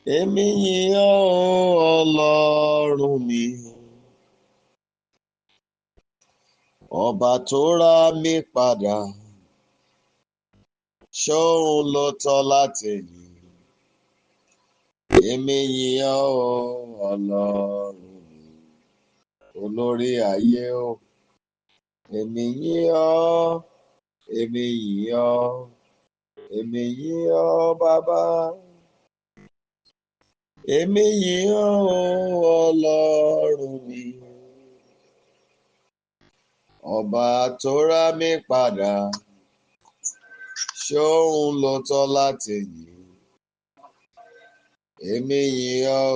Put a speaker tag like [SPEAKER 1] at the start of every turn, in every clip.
[SPEAKER 1] Èmi yìn ọ́ Ọlọ́run mi, ọba tó rà mí padà, ṣóun ló tọ́ láti yìn. Èmi yìn ọ́ Ọlọ́run mi, olórí ayé o. Èmi yìn ọ́, èmi yìn ọ́, èmi yìn ọ́ bàbá. Èmi yìn ọ́ Ọlọ́run mi, ọba tó rà mí padà, ṣóun ló tọ́ láti yìn. Èmi yìn ọ́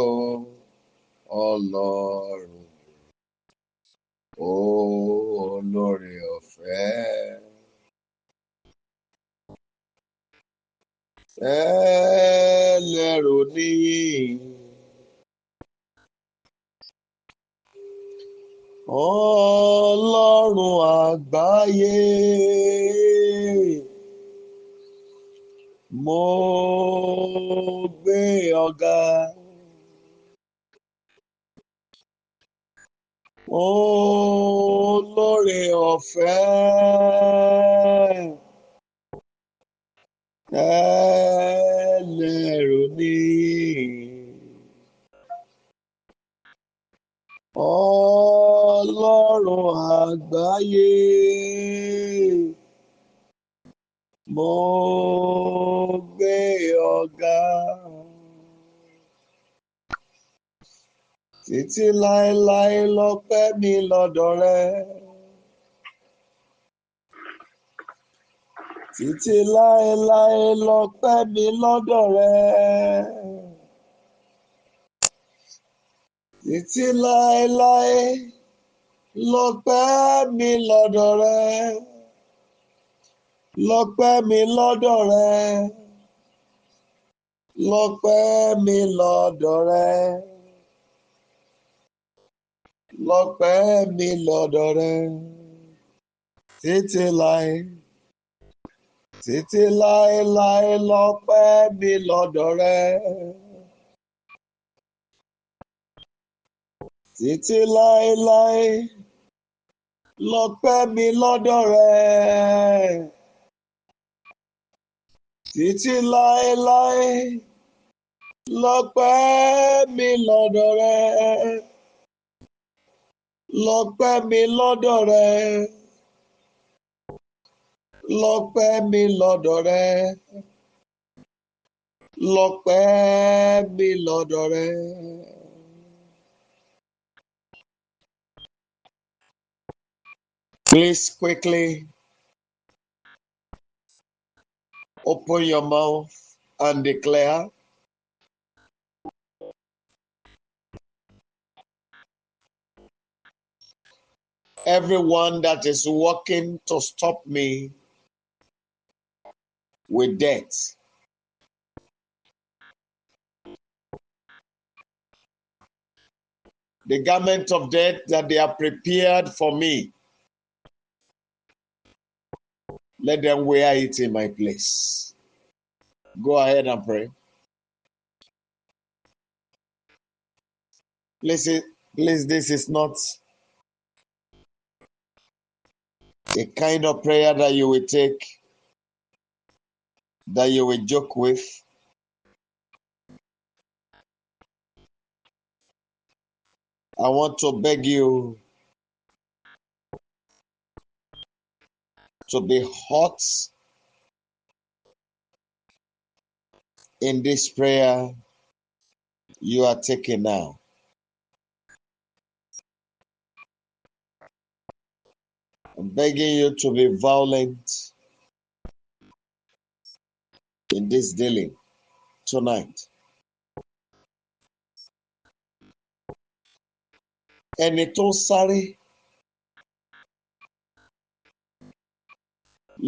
[SPEAKER 1] Ọlọ́run, olóore ọ̀fẹ́. Ẹlẹ́rù níyìn, Ọlọ́run àgbáyé. Mo gbé ọ̀gá, olóore ọ̀fẹ́. Ẹlẹ́rù níyìn, Ọlọ́run àgbáyé. Mo gbé ọ̀gá, títí láéláé lọ́pẹ́ mi lọ́dọ̀ rẹ. Títí láéláé lọ́pẹ́ mi lọ́dọ̀ rẹ. Títí láéláé lọ́pẹ́ mi lọ́dọ̀ rẹ. Lọ́pẹ́ mi lọ́dọ̀ rẹ. Lọ́pẹ́ mi lọ́dọ̀ rẹ. Lọ́pẹ́ mi lọ́dọ̀ rẹ. Títí láé, títí láéláé lọ́pẹ́ mi lọ́dọ̀ rẹ. Títí láéláé lọ́pẹ́ mi lọ́dọ̀ rẹ. Títí láéláé lọ́pẹ́ mi lọ́dọ̀ rẹ. Lọ́pẹ́ mi lọ́dọ̀ rẹ. Lọ́pẹ́ mi lọ́dọ̀ rẹ. Lọ́pẹ́ mi lọ́dọ̀ rẹ. Please quickly open your mouth and declare, everyone that is working to stop me with death, the garment of death that they are prepared for me, let them wear it in my place. Go ahead and pray. Please, this is not a kind of prayer that you will take, that you will joke with. I want to beg you to be hot in this prayer you are taking now. I'm begging you to be violent in this dealing tonight. Ẹni tó ń sáré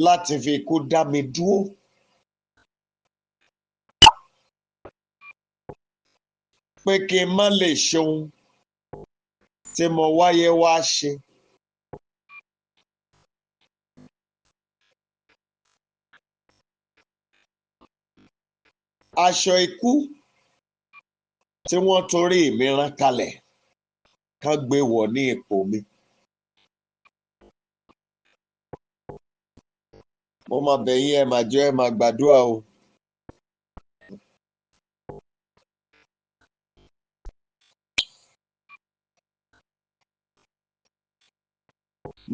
[SPEAKER 1] láti fi ikú dá mi dúró, pé kí n má lè ṣohun tí mo wáyé wá ṣe. Aṣọ ikú tí wọ́n torí mi rán kalẹ̀ ká gbé wọ̀ ní ipò mi. Mo máa bẹ̀ yín, ẹ máa jọ ẹ máa gbàdúrà o.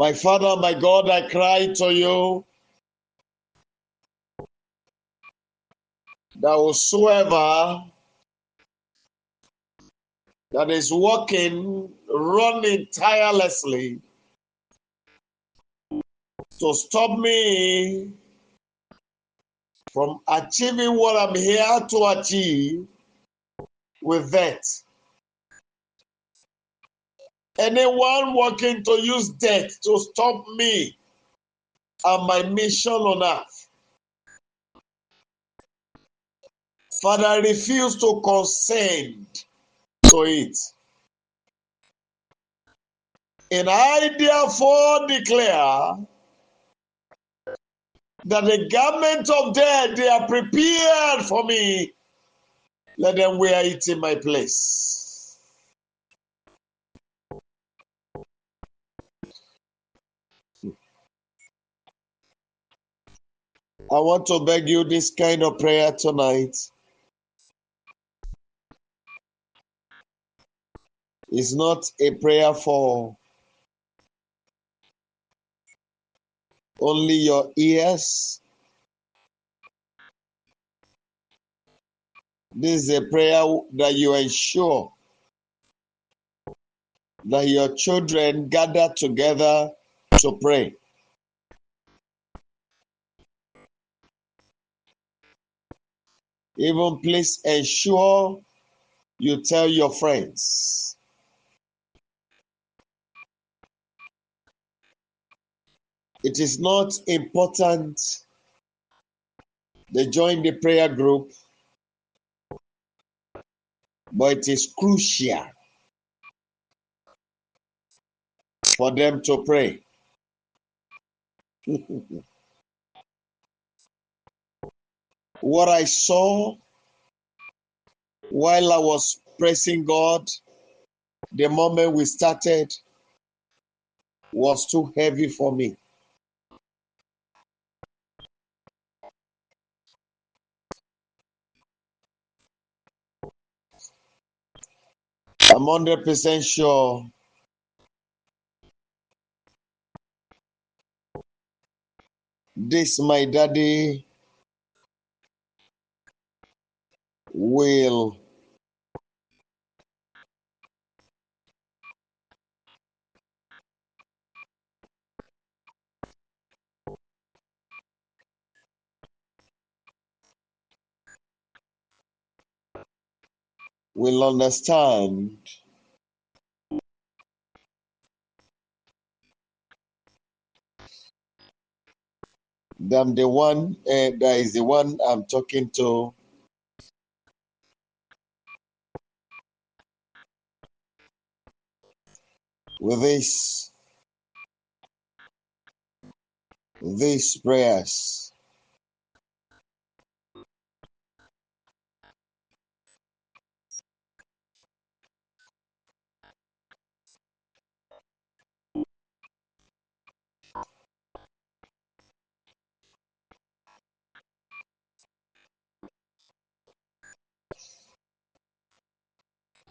[SPEAKER 1] My Father, my God, I cry to you that whosoever that is working, running tirelessly to stop me from achieving what I'm here to achieve with that. Anyone working to use death to stop me and my mission on earth, Father, I refuse to consent to it. And I therefore declare that the garment of death they are prepared for me, let them wear it in my place. I want to beg you this kind of prayer tonight. It's not a prayer for only your ears. This is a prayer that you ensure that your children gather together to pray. Even please ensure you tell your friends. It is not important they join the prayer group, but it is crucial for them to pray. What I saw while I was praising God the moment we started was too heavy for me. I'm 100% sure this, my daddy, will understand that I'm the one, that is the one I'm talking to. With these prayers.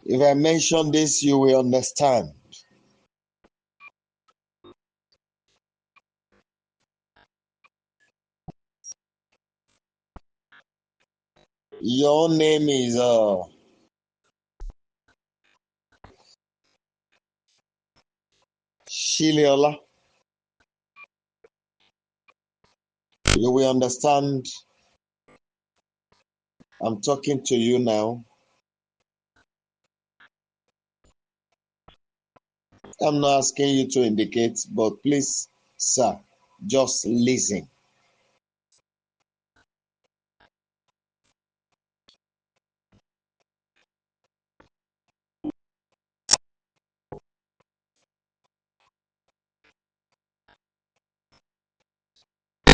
[SPEAKER 1] If I mention this, you will understand. Your name is Shiliola. You will understand. I'm talking to you now. I'm not asking you to indicate, but please, sir, just listen.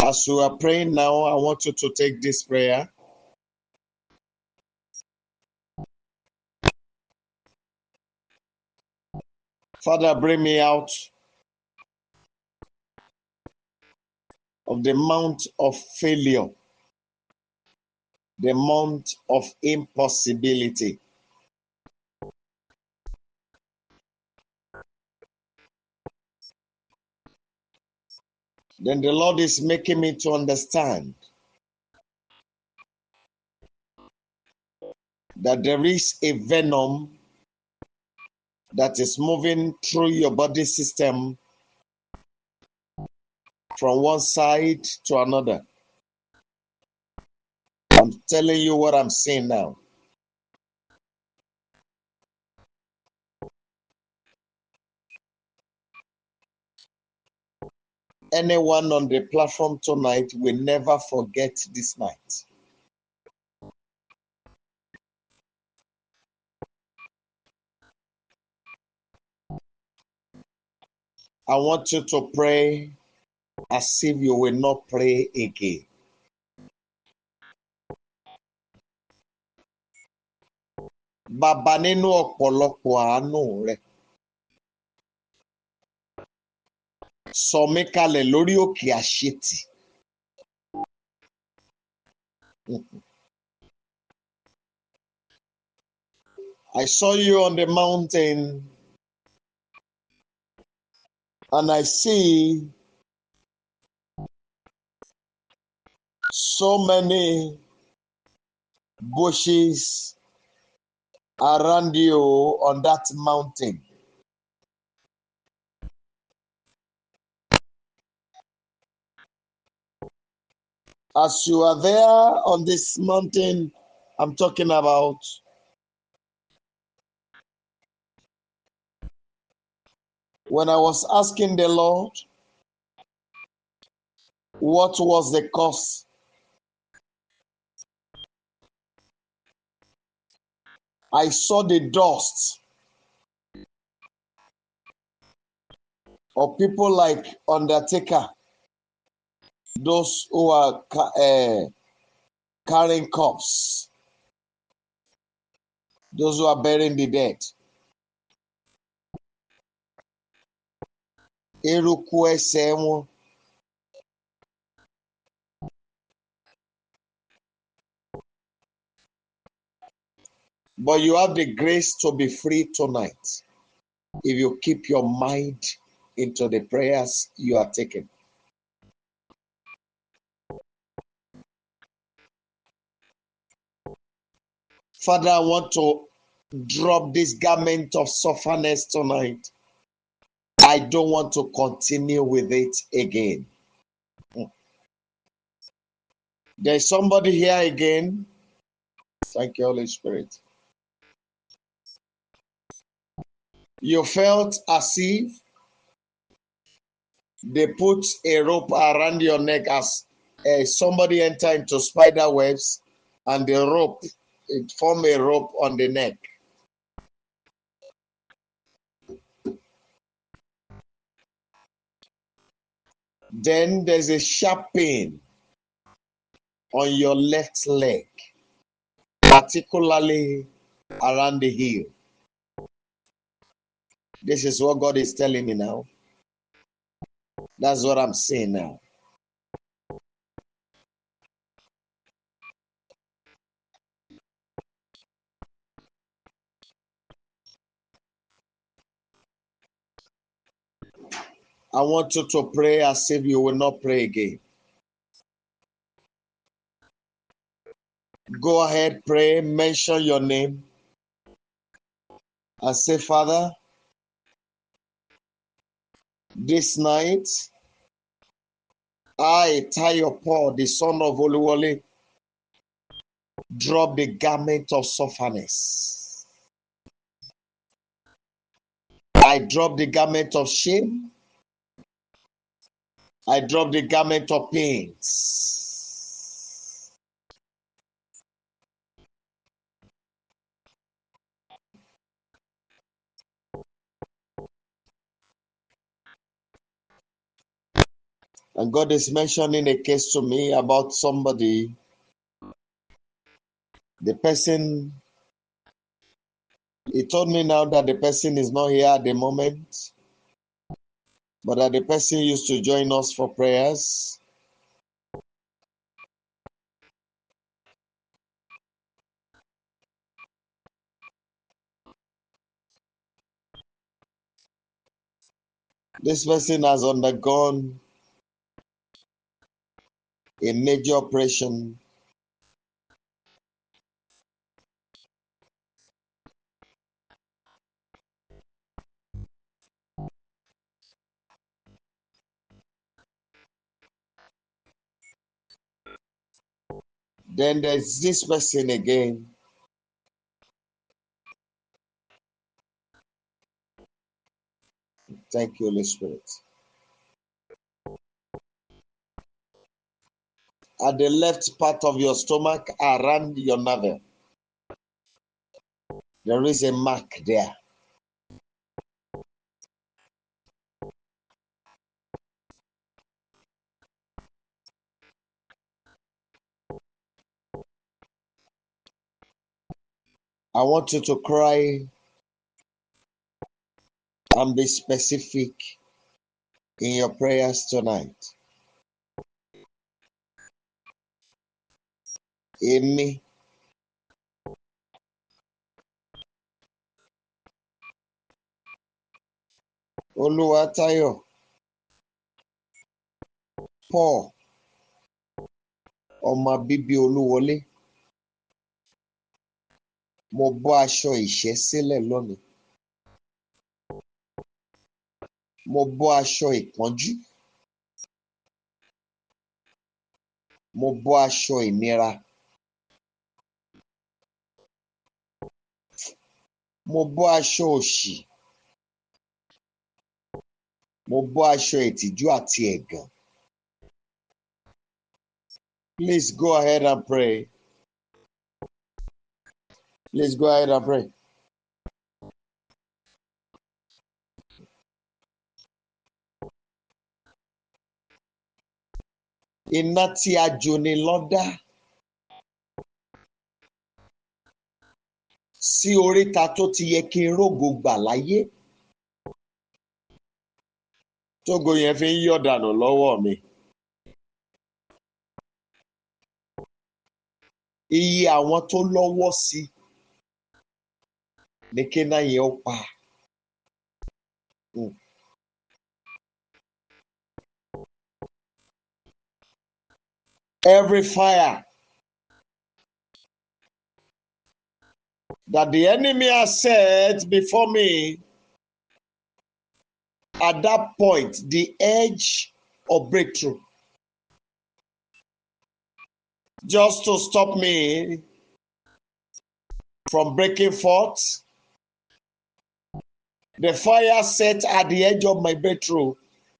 [SPEAKER 1] As you are praying now, I want you to take this prayer. Father, bring me out of the mount of failure, the mount of impossibility. Then the Lord is making me to understand that there is a venom that is moving through your body system from one side to another. I'm telling you what I'm saying now. Anyone on the platform tonight will never forget this night. I want you to pray as if you will not pray again. Bàbá nínú ọ̀pọ̀lọpọ̀ àánú rẹ̀, sọ mí kalẹ̀ lórí òkè àṣetì. I saw you on the mountain and I see so many bushes around you on that mountain. As you are there on this mountain, I'm talking about, when I was asking the Lord what was the cause, I saw the dust of people like Undertaker, those who are carrying corpses, those who are burying the dead. Eruku ẹsẹ̀ wọn. But you have the grace to be free tonight if you keep your mind into the prayers you are taking. Father, I want to drop this garment of sufferness tonight. I don't want to continue with it again. There's somebody here again. Thank you, Holy Spirit. You felt as if they put a rope around your neck as somebody entered into spider webs, and the rope, it formed a rope on the neck. Then there's a sharp pain on your left leg, particularly around the heel. This is what God is telling me now. That's what I'm saying now. I want you to pray as if you will not pray again. Go ahead, pray, mention your name, and say, Father, this night, I, Tayo Paul, the son of Oluwole, drop the garment of sufferness. I drop the garment of shame. I drop the garment of pains. And God is mentioning a case to me about somebody. The person He told me now that the person is not here at the moment, but that the person used to join us for prayers. This person has undergone a major operation. Then there's this person again. Thank you, Holy Spirit. At the left part of your stomach, around your navel, there is a mark there. I want you to cry and be specific in your prayers tonight. Èmi, Oluwatayo, Paul, ọmọ bíbí Oluwole, mo bọ́ aṣọ ìṣẹ́ sílẹ̀ lónìí. Mo bọ́ aṣọ ìpọ́njú. Mo bọ́ aṣọ ìnira. Mo bọ́ aṣọ òṣì. Mo bọ́ aṣọ ìtìjú àti ẹ̀gàn. Please go ahead and pray. Please go ahead and pray. Iná tí a jóni lọ́dá sí oríta tó ti yẹ kí n rógo gbà láyé. Tógo yẹn fi ń yọ̀ dànù lọ́wọ́ mi. Iye àwọn tó lọ́wọ́ sí ní kíná yẹn ó pa. Every fire that the enemy has set before me, at that point, the edge of breakthrough, just to stop me from breaking forth, the fire set at the edge of my breakthrough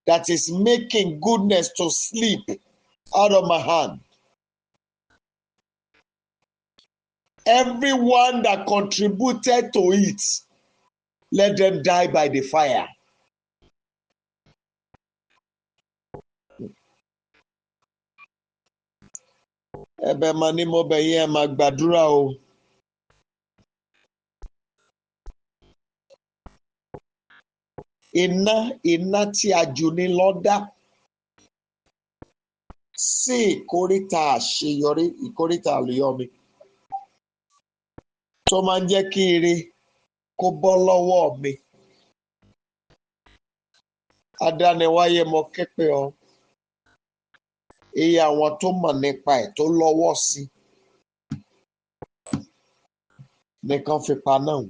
[SPEAKER 1] that is making goodness to slip out of my hand. Everyone that contributed to it, let them die by the fire. Ẹ̀bẹ̀ mà ni mo bẹ̀ yín, ẹ máa gbàdúrà o. Iná tí a jóni lọ́dá sí ìkóríta àṣeyọrí, ìkóríta àlùyọ̀mí, tó máa ń jẹ́ kí ire kó bọ́ lọ́wọ́ mi. Adániwáyé, mo ké pè ọ́. Iye àwọn tó mọ̀ nípa ẹ̀ tó lọ́wọ́ sí nìkan fi pa náà.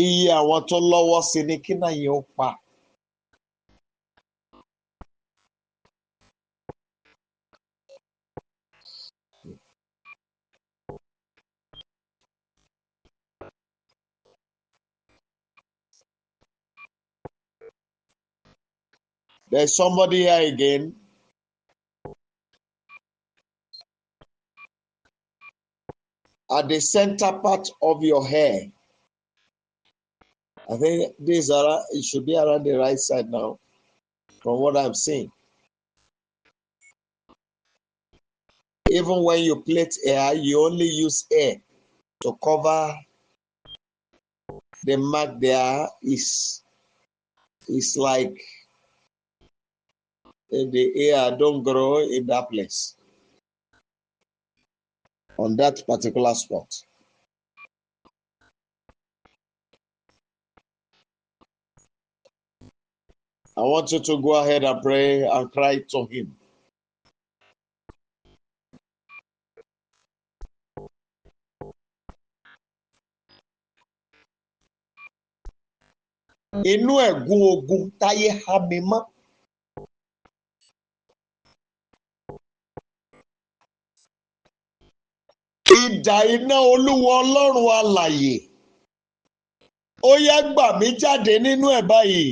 [SPEAKER 1] Iye àwọn tó lọ́wọ́ sí ni kí náà yẹn ó pa. There's somebody here again. At the center part of your hair, I think it should be around the right side now, from what I'm seeing. Even when you plait hair, you only use hair to cover the mark there. Is like the hair don't grow in that place on that particular spot. I want you to go ahead and pray and cry to him. Inú ẹ̀gún ogun táyé há mi mọ́. Idà iná Olúwa Ọlọ́run alààyè. Ó yá gbà mí jáde nínú ẹ̀ báyìí.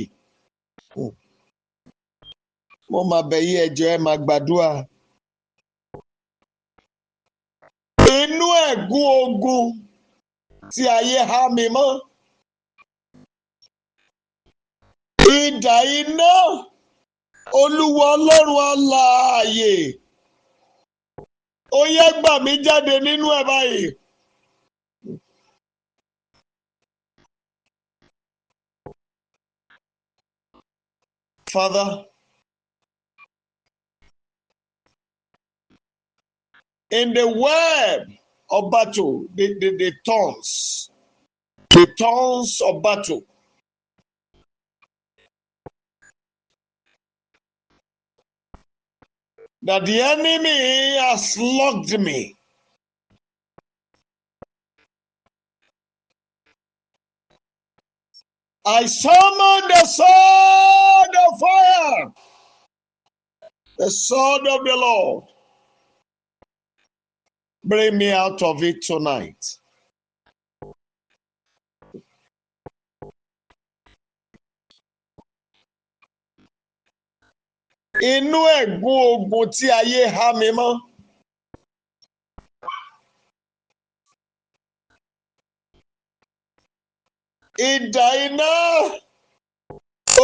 [SPEAKER 1] Mo máa bẹ̀ yí ẹjọ́ ẹ máa gbàdúrà. Inú ẹ̀gún ogun tí ayé há mi mọ́. Idà iná Olúwa Ọlọ́run alààyè. Ó yá gbà mí jáde nínú ẹ̀ báyìí. Father, in the web of battle, the thorns of battle, that the enemy has locked me. I summon the sword of fire, the sword of the Lord. Bring me out of it tonight. Inú ẹ̀gún ogun tí ayé há mi mọ́. Idà iná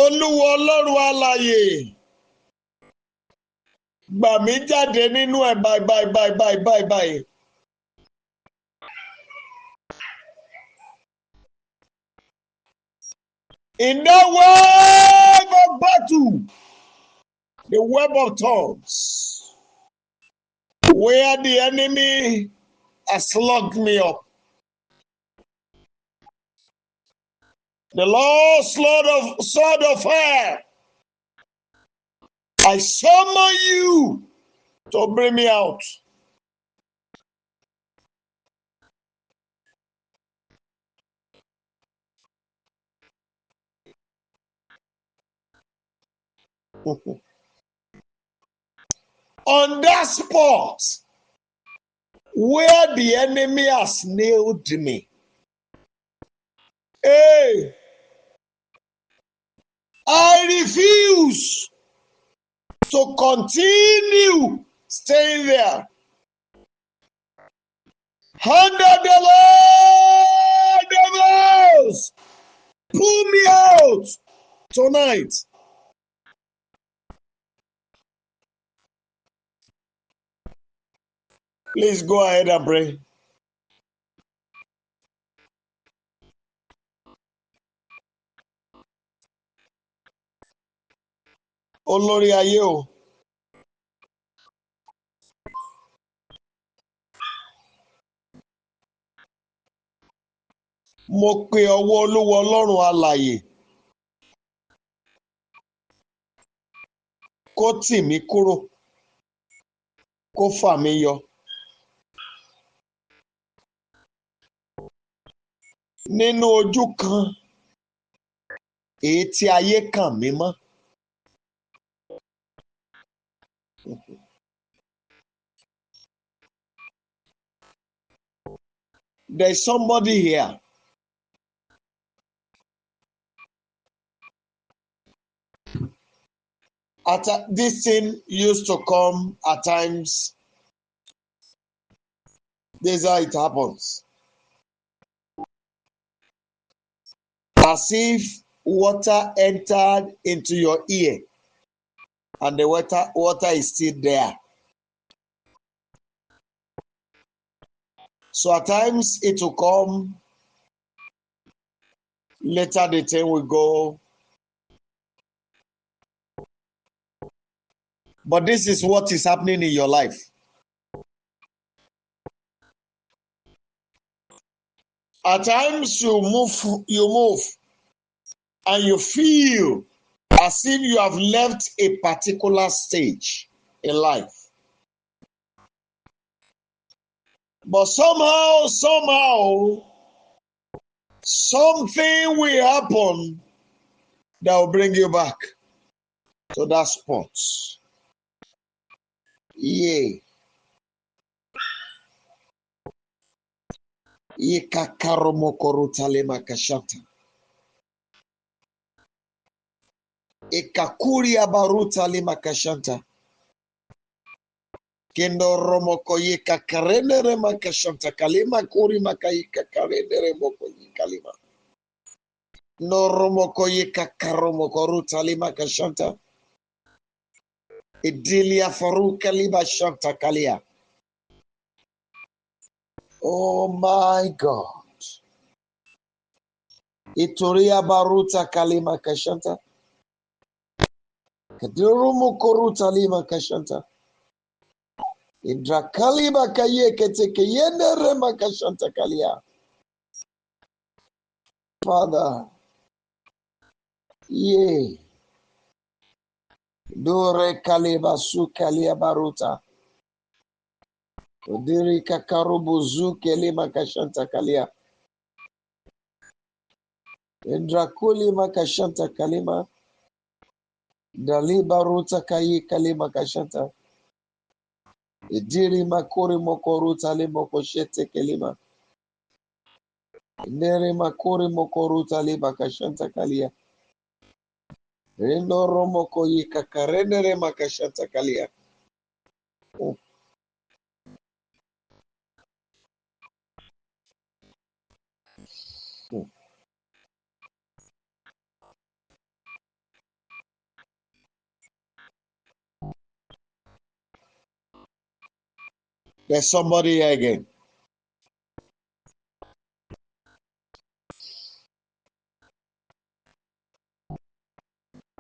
[SPEAKER 1] Olúwa Ọlọ́run alààyè. Gbà mí jáde nínú ẹ̀ báyìí. In that web of battle, the web of thorns, where the enemy has locked me up, the Lord's sword of fire, I summon you to bring me out. On that spot where the enemy has nailed me, hey, I refuse to continue staying there. Under the Lord of hosts, pull me out tonight. Please go ahead and pray. Olórí ayé o. Mo pe ọwọ́ Olúwa Ọlọ́run alààyè. Kó tì mí kúrò. Kó fà mí yọ. Nínú ojú kan èyí tí ayé kàn mí mọ́. There's somebody here. This thing used to come at times. This is how it happens. As if water entered into your ear and the water is still there. So at times it will come, later the thing will go. But this is what is happening in your life. At times you move, and you feel as if you have left a particular stage in life. But somehow, something will happen that will bring you back to that spot. Yeah. Ikakuria baruta lima kashanta. Kendo romoko yika karenere makashanta kalima kuri makayika karenere moko yikalima. No romoko yika karomoko ruta lima kashanta. Idilia faruka lima shanta kalia. Oh my God. Ituria baruta kalima kashanta. Kadurumu koruta lima kashanta. Indrakaliba kayeke teke yenere makashanta kalia. Father, yeah. Dore kaliba su kalia baruta. Odiri kakarubu zu kelima kashanta kalia. Indrakuli makashanta kalima. Dali baruta kayi kalima kashanta. Idiri makuri mokoruta limo koshete kelima. Nere makuri mokoruta lima kashanta kalia. Rendo romo koyi kakarenere makashanta kalia. Oh. Oh. There's somebody here again.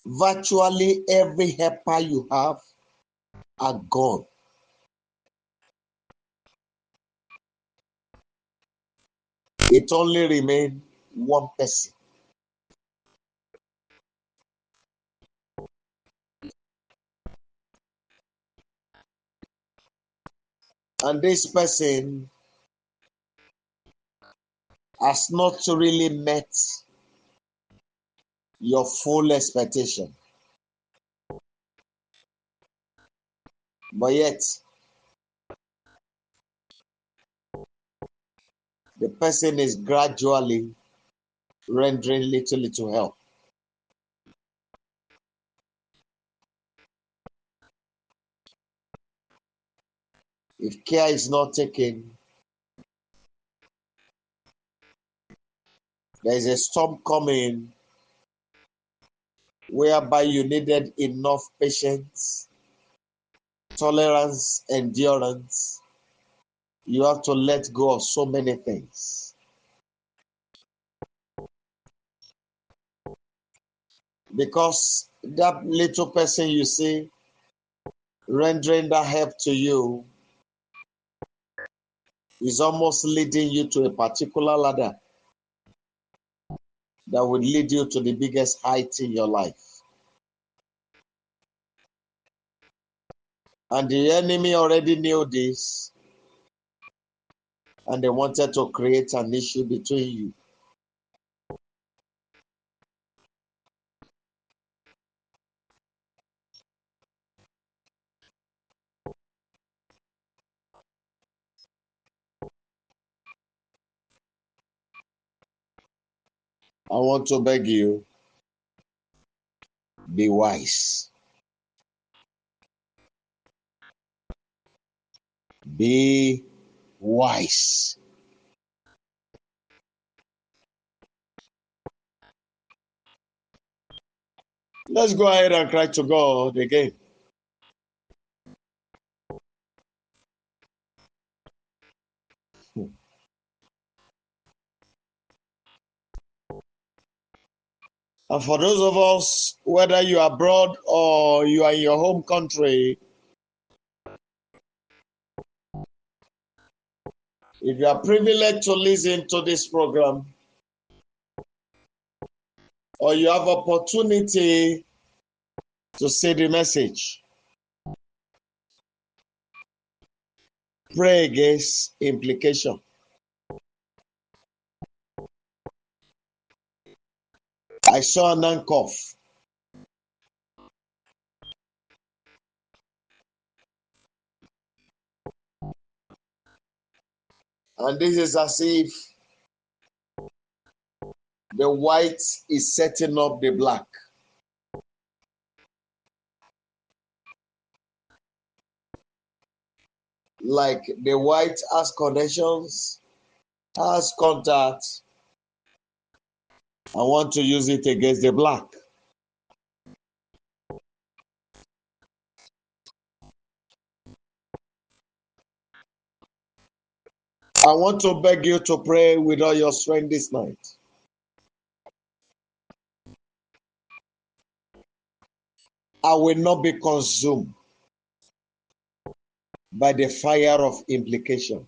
[SPEAKER 1] Virtually every helper you have are gone. It only remains one person. And this person has not really met your full expectation. But yet, the person is gradually rendering little help. If care is not taken, there is a storm coming whereby you needed enough patience, tolerance, endurance. You have to let go of so many things. Because that little person you see rendering that help to you is almost leading you to a particular ladder that would lead you to the biggest height in your life. And the enemy already knew this, and they wanted to create an issue between you. I want to beg you, be wise. Be wise. Let's go ahead and cry to God again. And for those of us, whether you are abroad or you are in your home country, if you are privileged to listen to this program, or you have opportunity to say the message, pray against implication. I saw an handcuff. And this is as if the white is setting up the black. Like the white has connections, has contacts. I want to use it against the black. I want to beg you to pray with all your strength this night. I will not be consumed by the fire of implication.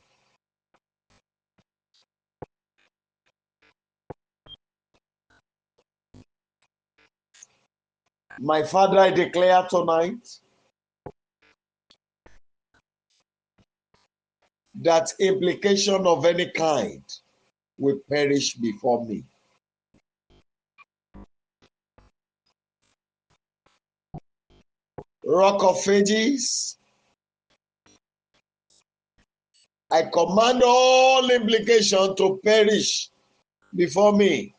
[SPEAKER 1] My Father, I declare tonight that implication of any kind will perish before me. Rock of Ages, I command all implication to perish before me.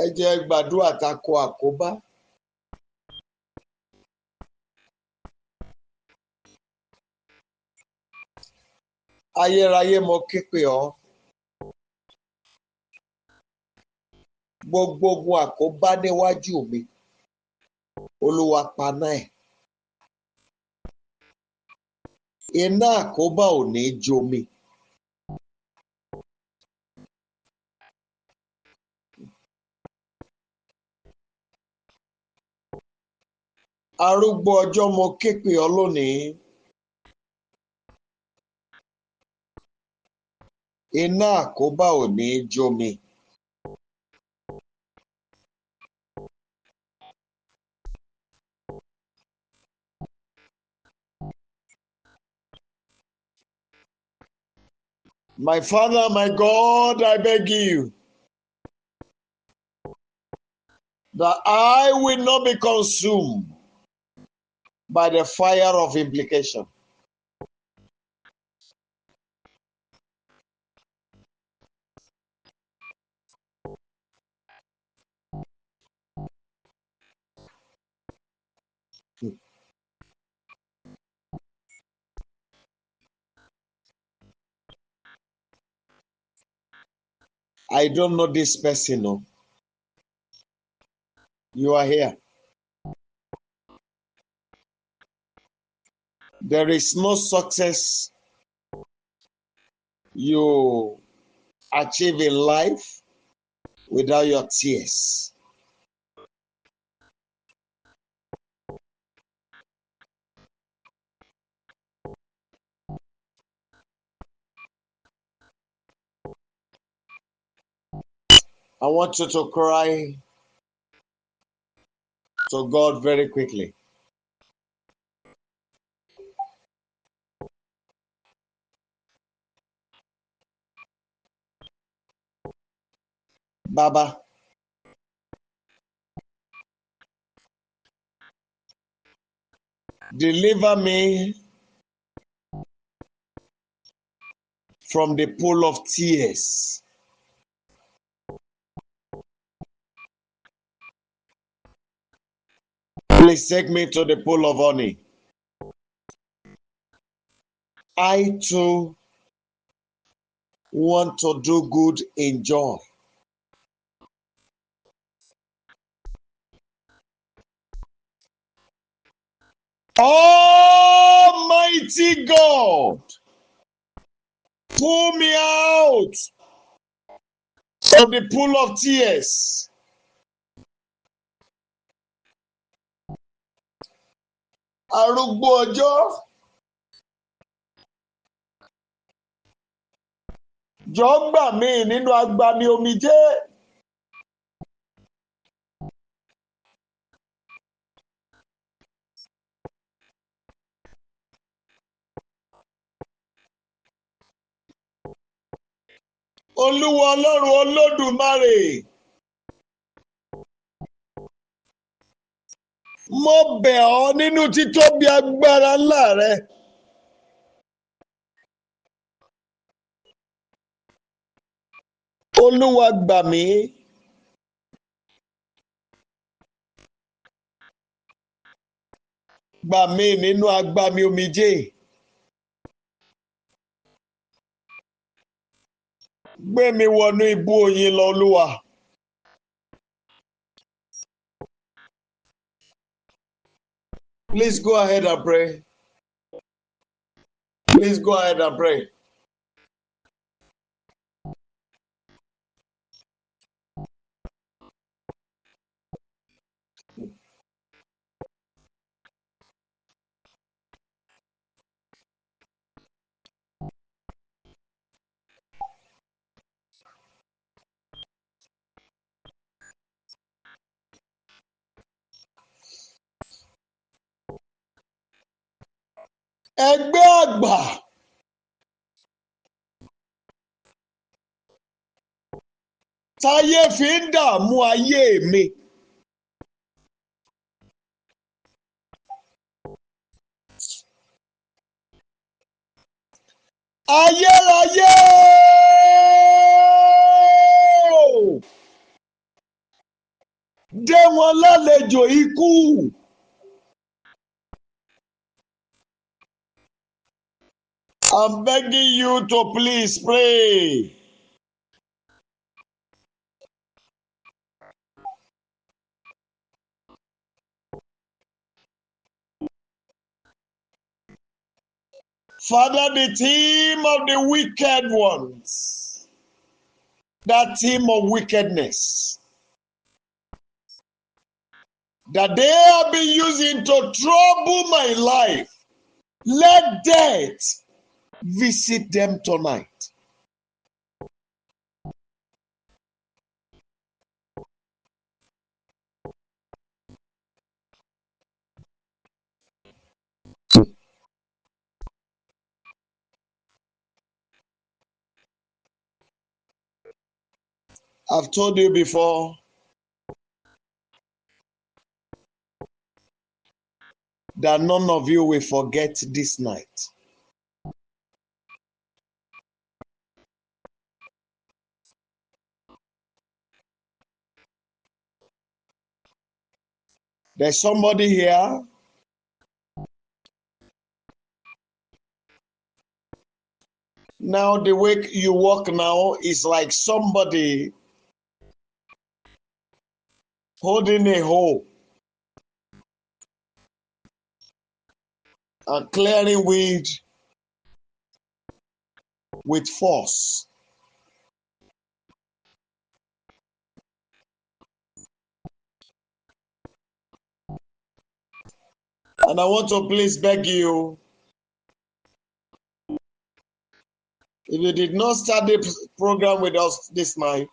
[SPEAKER 1] Ẹ jẹ́ gbàdúrà tako àkóbá. Ayérayé mo ké pè ọ́. Gbogbo ogun àkóbá níwájú mi. Olúwa paná ẹ̀. Iná àkóbá ò ní jó mi. Arúgbó ọjọ́ mo ké pè ọ́ lónìí. Iná àkóbá ò ní jó mi. My Father, my God, I beg you that I will not be consumed by the fire of implication. I don't know this person. No. You are here. There is no success you achieve in life without your tears. I want you to cry to God very quickly. Baba, deliver me from the pool of tears. Please take me to the pool of honey. I too want to do good in joy. Almighty God, Pull me out of the pool of tears. Arúgbó ọjọ́, jọ̀ọ́ gbà mí nínú agbami omijé. Olúwa Ọlọ́run Olódùmarè, mo bẹ̀ ọ́ nínú títóbi agbára ńlá rẹ. Olúwa gbà mí. Gbà mí nínú agbami omijé. Gbé mi wọnú ibú oyin lọ, Olúwa. Please go ahead and pray. Please go ahead and pray. Ẹgbẹ́ àgbà táyé fi ń dààmú ayé mi. Ayérayé! Dé wọn lálejò ikú. I'm begging you to please pray. Father, the team of the wicked ones, that team of wickedness, that they have been using to trouble my life, let death visit them tonight. I've told you before, that none of you will forget this night. There's somebody here. Now the way you walk now is like somebody holding a hoe and clearing weed with force. And I want to please beg you, if you did not start the program with us this night,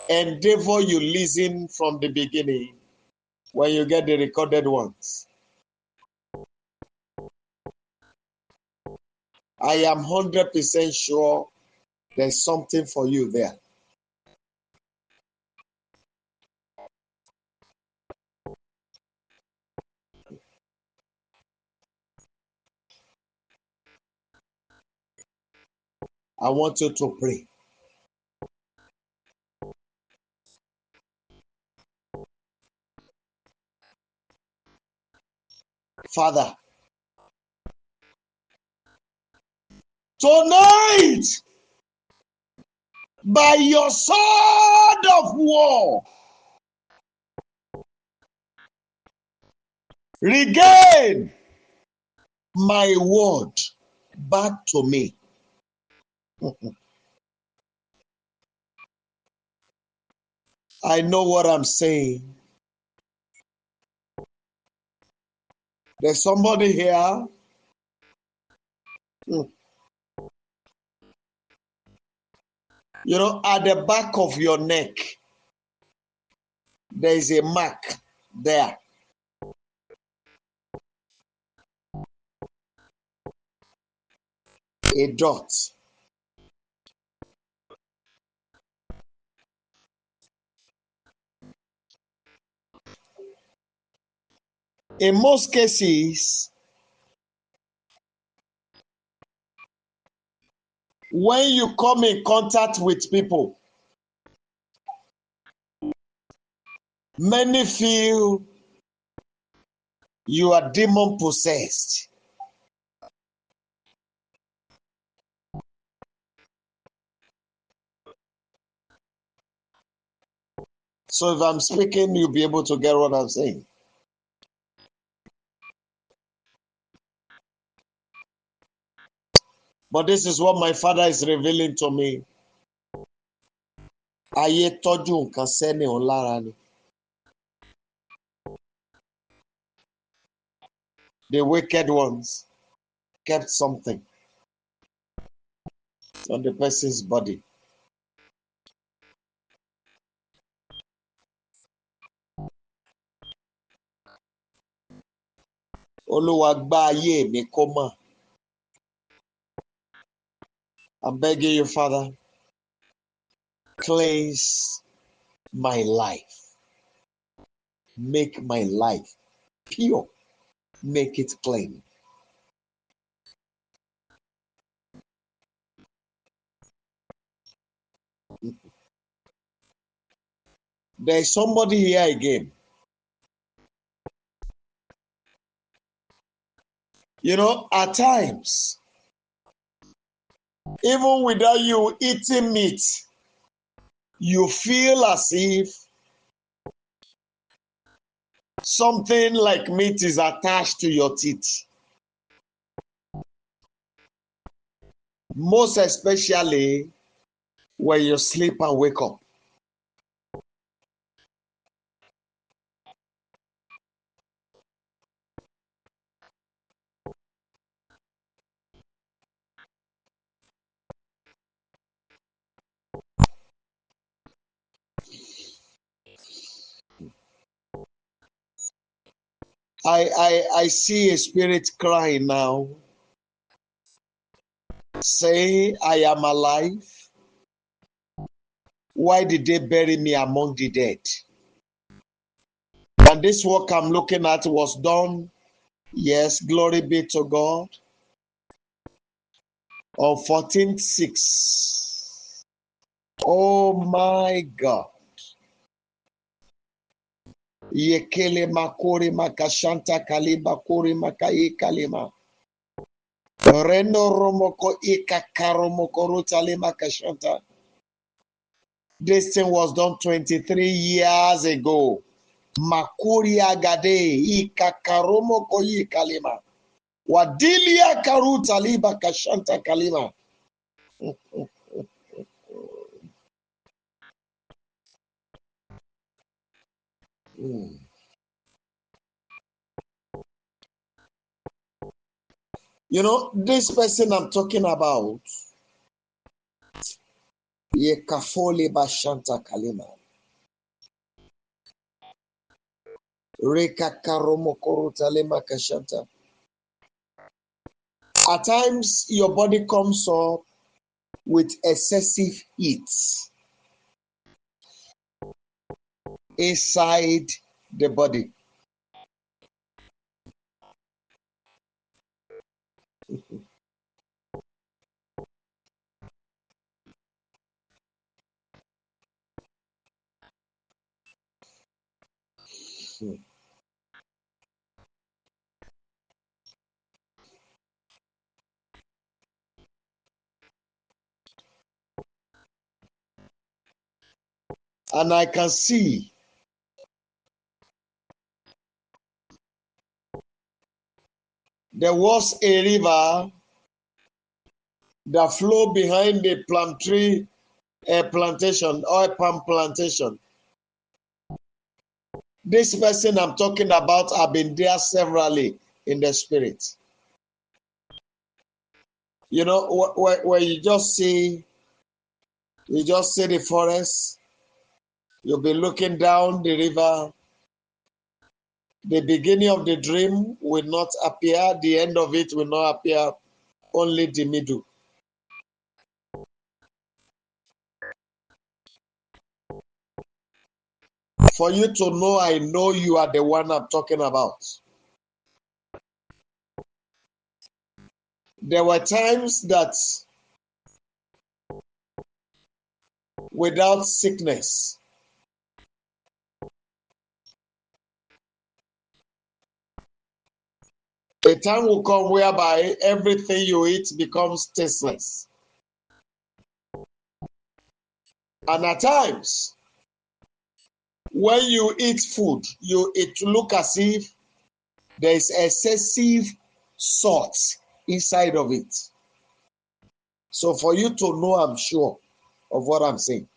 [SPEAKER 1] endeavor you listen from the beginning when you get the recorded ones. I am 100% sure there's something for you there. I want you to pray. Father, tonight, by your sword of war, regain my word back to me. I know what I'm saying. There's somebody here. You know, at the back of your neck, there is a mark there. A dot. In most cases, when you come in contact with people, many feel you are demon possessed. So if I'm speaking, you'll be able to get what I'm saying. But this is what my father is revealing to me. Ayé tọ́jú nǹkan sẹ́ni òun lára ni. The wicked ones kept something on the person's body. Olúwa gbá ayé mi kó mọ̀. I'm begging you, Father, cleanse my life. Make my life pure. Make it clean. There's somebody here again. You know, at times, even without you eating meat, you feel as if something like meat is attached to your teeth. Most especially when you sleep and wake up. I see a spirit crying now, saying, I am alive. Why did they bury me among the dead? And this work I'm looking at was done, yes, glory be to God, on 14/6. Oh my God. Yekele makori makashanta kaliba kuri makai kalima. Reno romoko ika karomoko rutali makashanta. This thing was done 23 years ago. Makuri agade ika karomoko yi kalima. Wadilia karuta liba kashanta kalima. You know, this person I'm talking about, ye kafole bashanta kalima. Reka karomoko rutalema kashanta. At times, your body comes up with excessive heat inside the body. And I can see there was a river that flow behind the palm tree plantation, oil palm plantation. This person I'm talking about have been there severally in the spirit. You know, where you just see the forest, you'll be looking down the river. The beginning of the dream will not appear, the end of it will not appear, only the middle. For you to know, I know you are the one I'm talking about. There were times that without sickness, a time will come whereby everything you eat becomes tasteless. And at times, when you eat food, it look as if there is excessive salt inside of it. So for you to know, I'm sure of what I'm saying.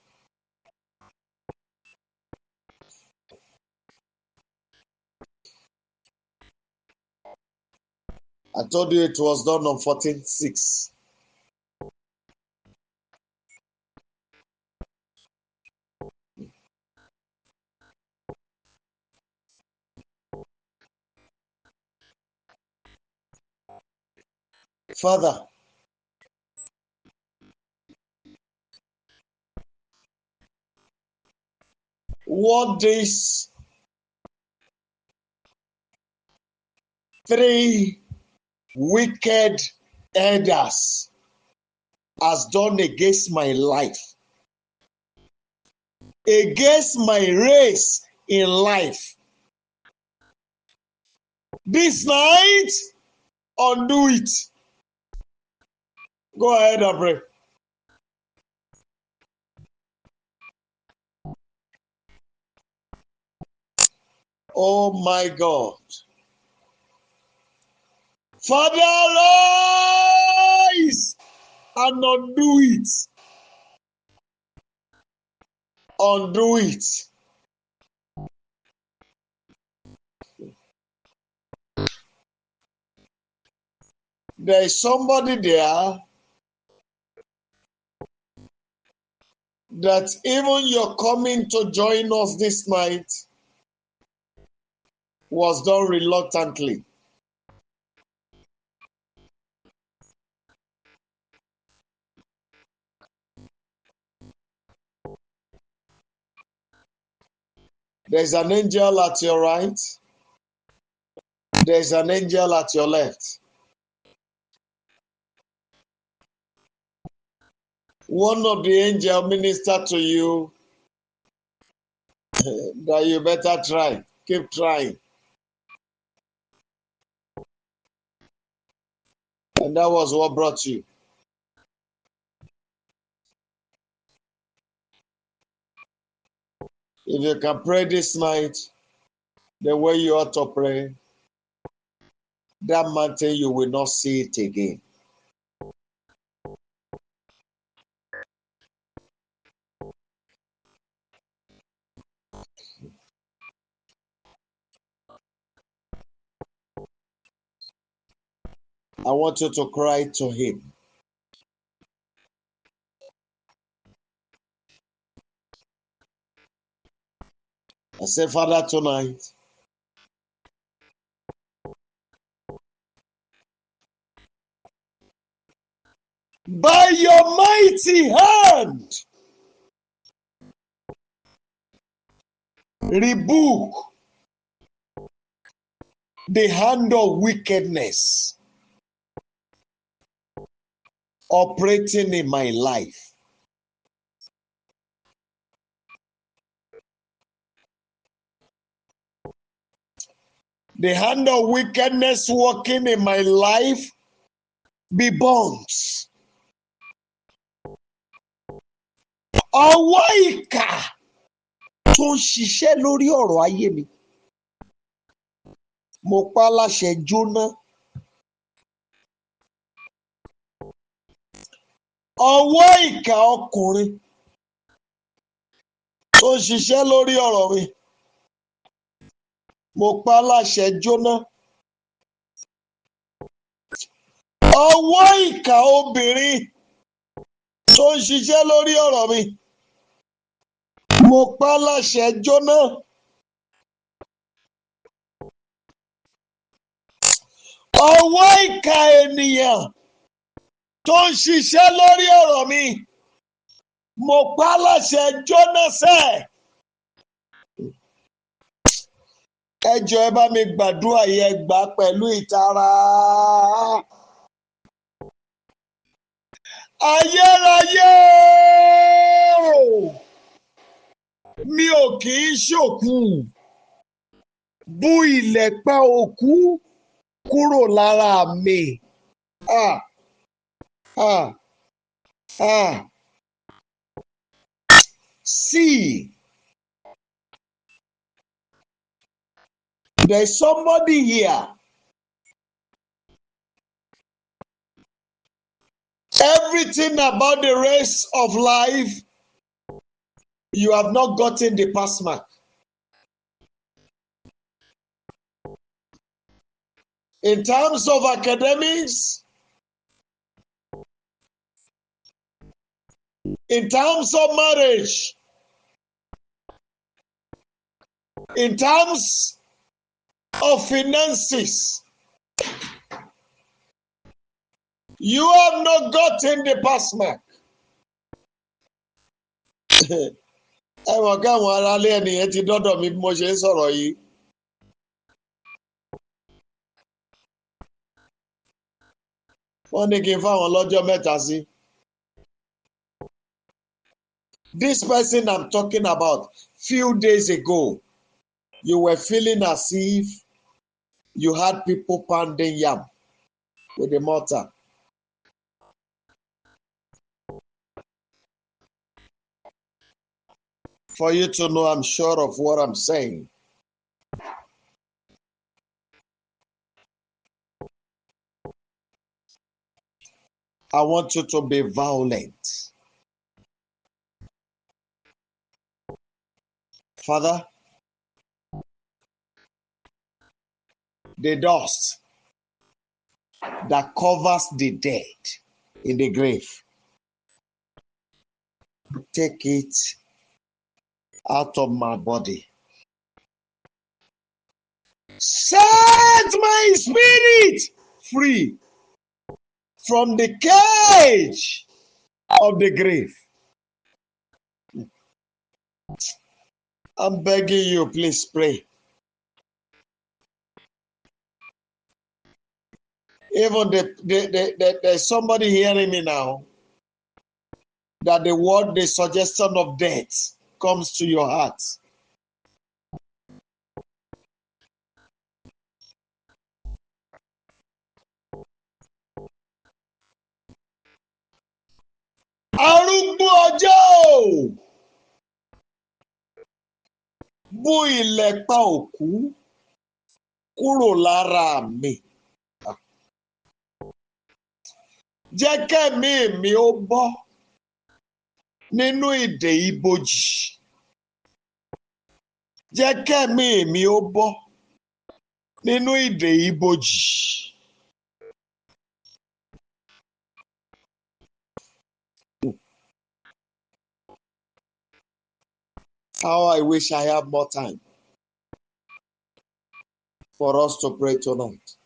[SPEAKER 1] I told you it was done on 14/6. Father, what these 3 wicked elders has done against my life, against my race in life, this night, undo it. Go ahead and pray. Oh my God. Father, rise and undo it. Undo it. There is somebody there that even your coming to join us this night was done reluctantly. There's an angel at your right. There's an angel at your left. One of the angels minister to you that you better try. Keep trying. And that was what brought you. If you can pray this night the way you ought to pray, that mountain you will not see it again. I want you to cry to him. I say, Father, tonight, by your mighty hand, rebuke the hand of wickedness operating in my life. The hand of wickedness working in my life be burnt. Ọwọ́ ìkà tó ń ṣiṣẹ́ lórí ọ̀rọ̀ ayé mi, mo pa láṣẹ jóná. ọwọ́ ìkà ọkùnrin tó ń ṣiṣẹ́ lórí ọ̀rọ̀ mi, mo pa á láṣẹ jóná. Ọwọ́ ìkà obìnrin tó ń ṣiṣẹ́ lórí ọ̀rọ̀ mi, mo pa á láṣẹ jóná. Ọwọ́ ìkà ènìyàn tó ń ṣiṣẹ́ lórí ọ̀rọ̀ mi, mo pa á láṣẹ jóná sẹ́ẹ̀. Ẹ jọ̀ọ́ ẹ bá mi gbàdúrà yẹn gbà pẹ̀lú ìtara. Ayérayé mi ò kì í ṣòkú, bú ìlẹ̀pẹ̀ òkú kúrò lára mi. Ah, ah, ah. See, there's somebody here. Everything about the race of life, you have not gotten the pass mark. In terms of academics, in terms of marriage, in terms of finances, you have not gotten the pass mark. Ẹ mọ̀ káwọn aráalé ẹnìyẹn ti dọ́dọ̀ mi bí mo ṣe ń sọ̀rọ̀ yìí. Wọ́n ní kí n fáwọn lọ́jọ́ mẹ́ta sí. This person I'm talking about, few days ago, you were feeling as if you had people pounding yam with a mortar. For you to know I'm sure of what I'm saying. I want you to be violent. Father, the dust that covers the dead in the grave, take it out of my body. Set my spirit free from the cage of the grave. I'm begging you, please pray. Even there's somebody hearing me now, that the word, the suggestion of death comes to your heart. Arúgbó ọjọ́, bú ìlẹ̀pẹ̀ òkú kúrò lára mi. Jẹ́ kẹ́mi mi ó bọ́ nínú ìdè ibojì. Jẹ́ kẹ́mi mi ó bọ́ nínú ìdè ibojì. How I wish I have more time for us to pray tonight.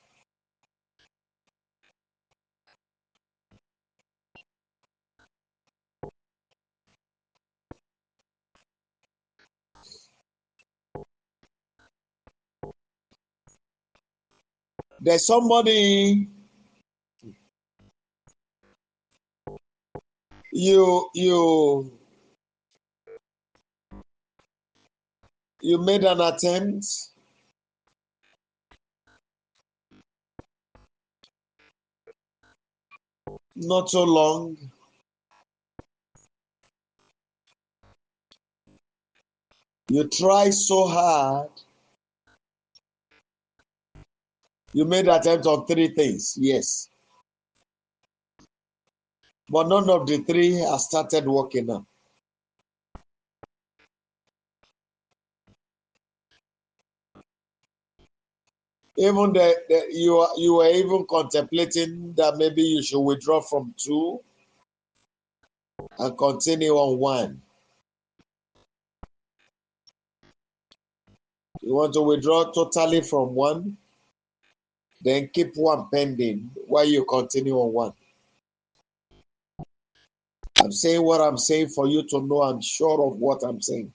[SPEAKER 1] There's somebody you made an attempt not so long. You try so hard. You made attempt on 3 things. Yes. But none of the three has started working now. Even you were even contemplating that maybe you should withdraw from 2 and continue on 1. You want to withdraw totally from 1, then keep 1 pending while you continue on 1. I'm saying what I'm saying for you to know I'm sure of what I'm saying.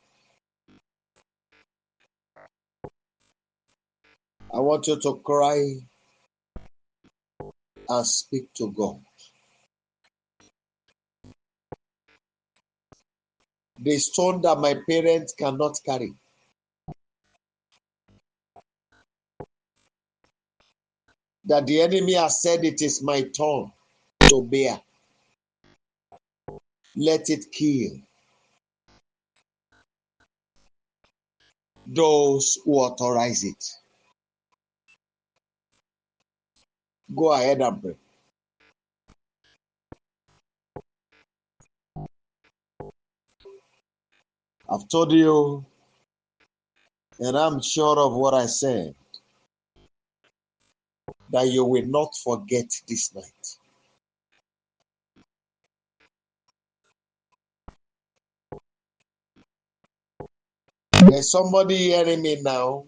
[SPEAKER 1] I want you to cry and speak to God. The stone that my parents cannot carry, that the enemy has said it is my turn to bear. Let it kill those who authorize it. Go ahead and pray. I've told you, and I'm sure of what I said, that you will not forget this night. There's somebody hearing me now.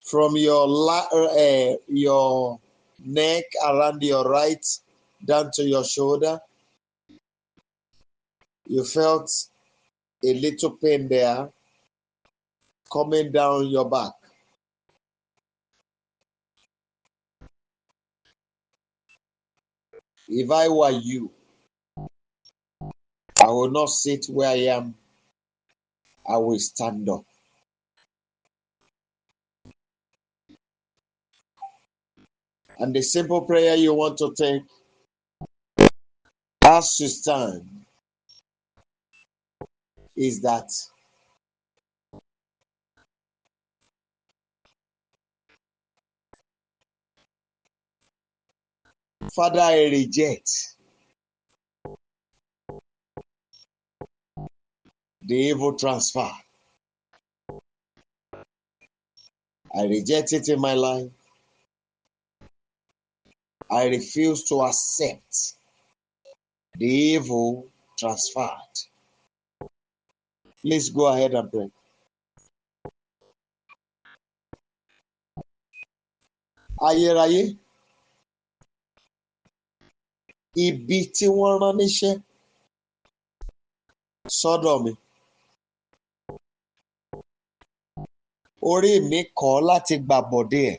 [SPEAKER 1] From your neck around your right down to your shoulder, you felt a little pain there coming down your back. If I were you, I will not sit where I am. I will stand up. And the simple prayer you want to take as you stand is that, Father, I reject the evil transfer. I reject it in my life. I refuse to accept the evil transferred. Please go ahead and pray. Ayérayé, ibi tí wọ́n rán níṣẹ́ sọ́dọ̀ mi, orí mi kọ̀ láti gbàbọ̀dé ẹ̀.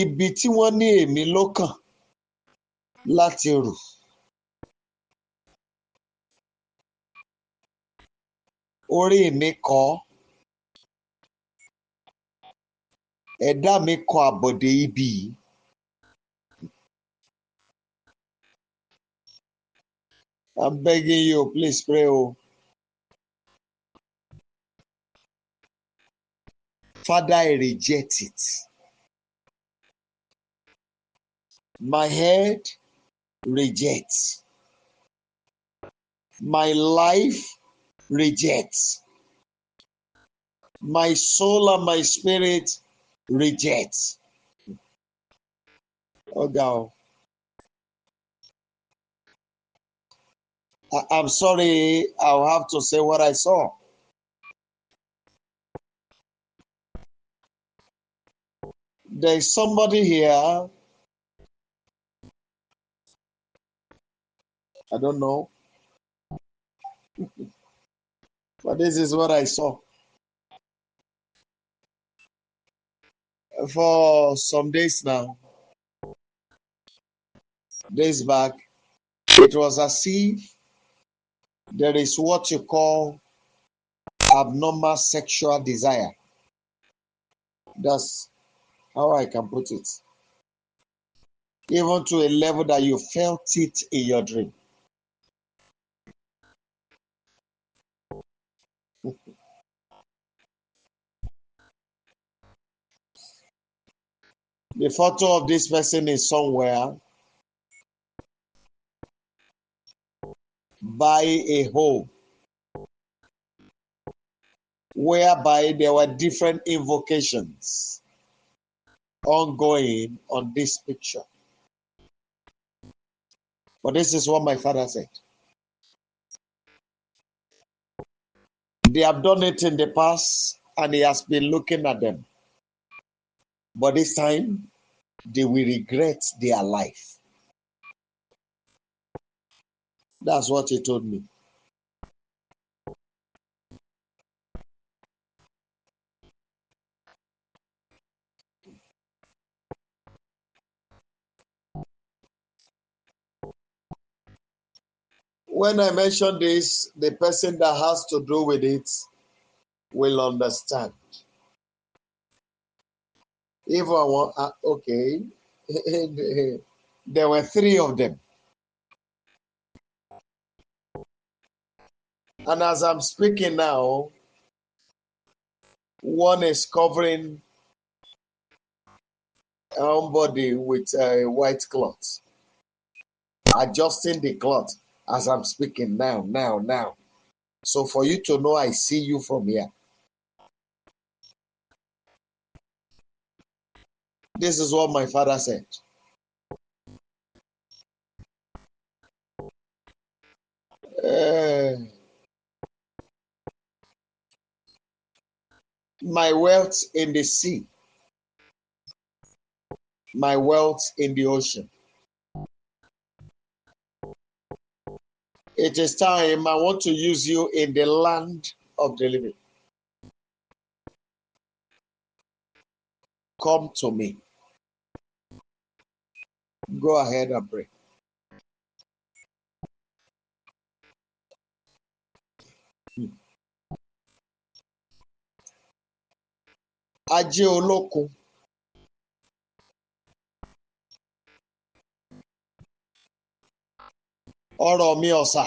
[SPEAKER 1] Ibi tí wọ́n ní èmi lọ́kàn láti rù, orí mi kọ̀, ẹ̀dá mi kọ̀ àbọ̀dé ibi yìí. I'm begging you, please pray. Oh. Father, I reject it. My head rejects. My life rejects. My soul and my spirit rejects. Oh God. I'm sorry, I'll have to say what I saw. There's somebody here, I don't know, but this is what I saw. For some days now, days back, it was as if there is what you call abnormal sexual desire. That's how I can put it. Even to a level that you felt it in your dream. The photo of this person is somewhere by a home whereby there were different invocations ongoing on this picture. But this is what my father said. They have done it in the past and he has been looking at them. But this time, they will regret their life. That's what he told me. When I mention this, the person that has to do with it will understand. If I want, okay, there were 3 of them. And as I'm speaking now, one is covering her own body with a white cloth, adjusting the cloth as I'm speaking now. So for you to know, I see you from here. This is what my father said. My wealth in the sea, my wealth in the ocean. It is time. I want to use you in the land of the living. Come to me. Go ahead and pray. Ajé olókun. Ọ̀rọ̀ mi ọ̀sà.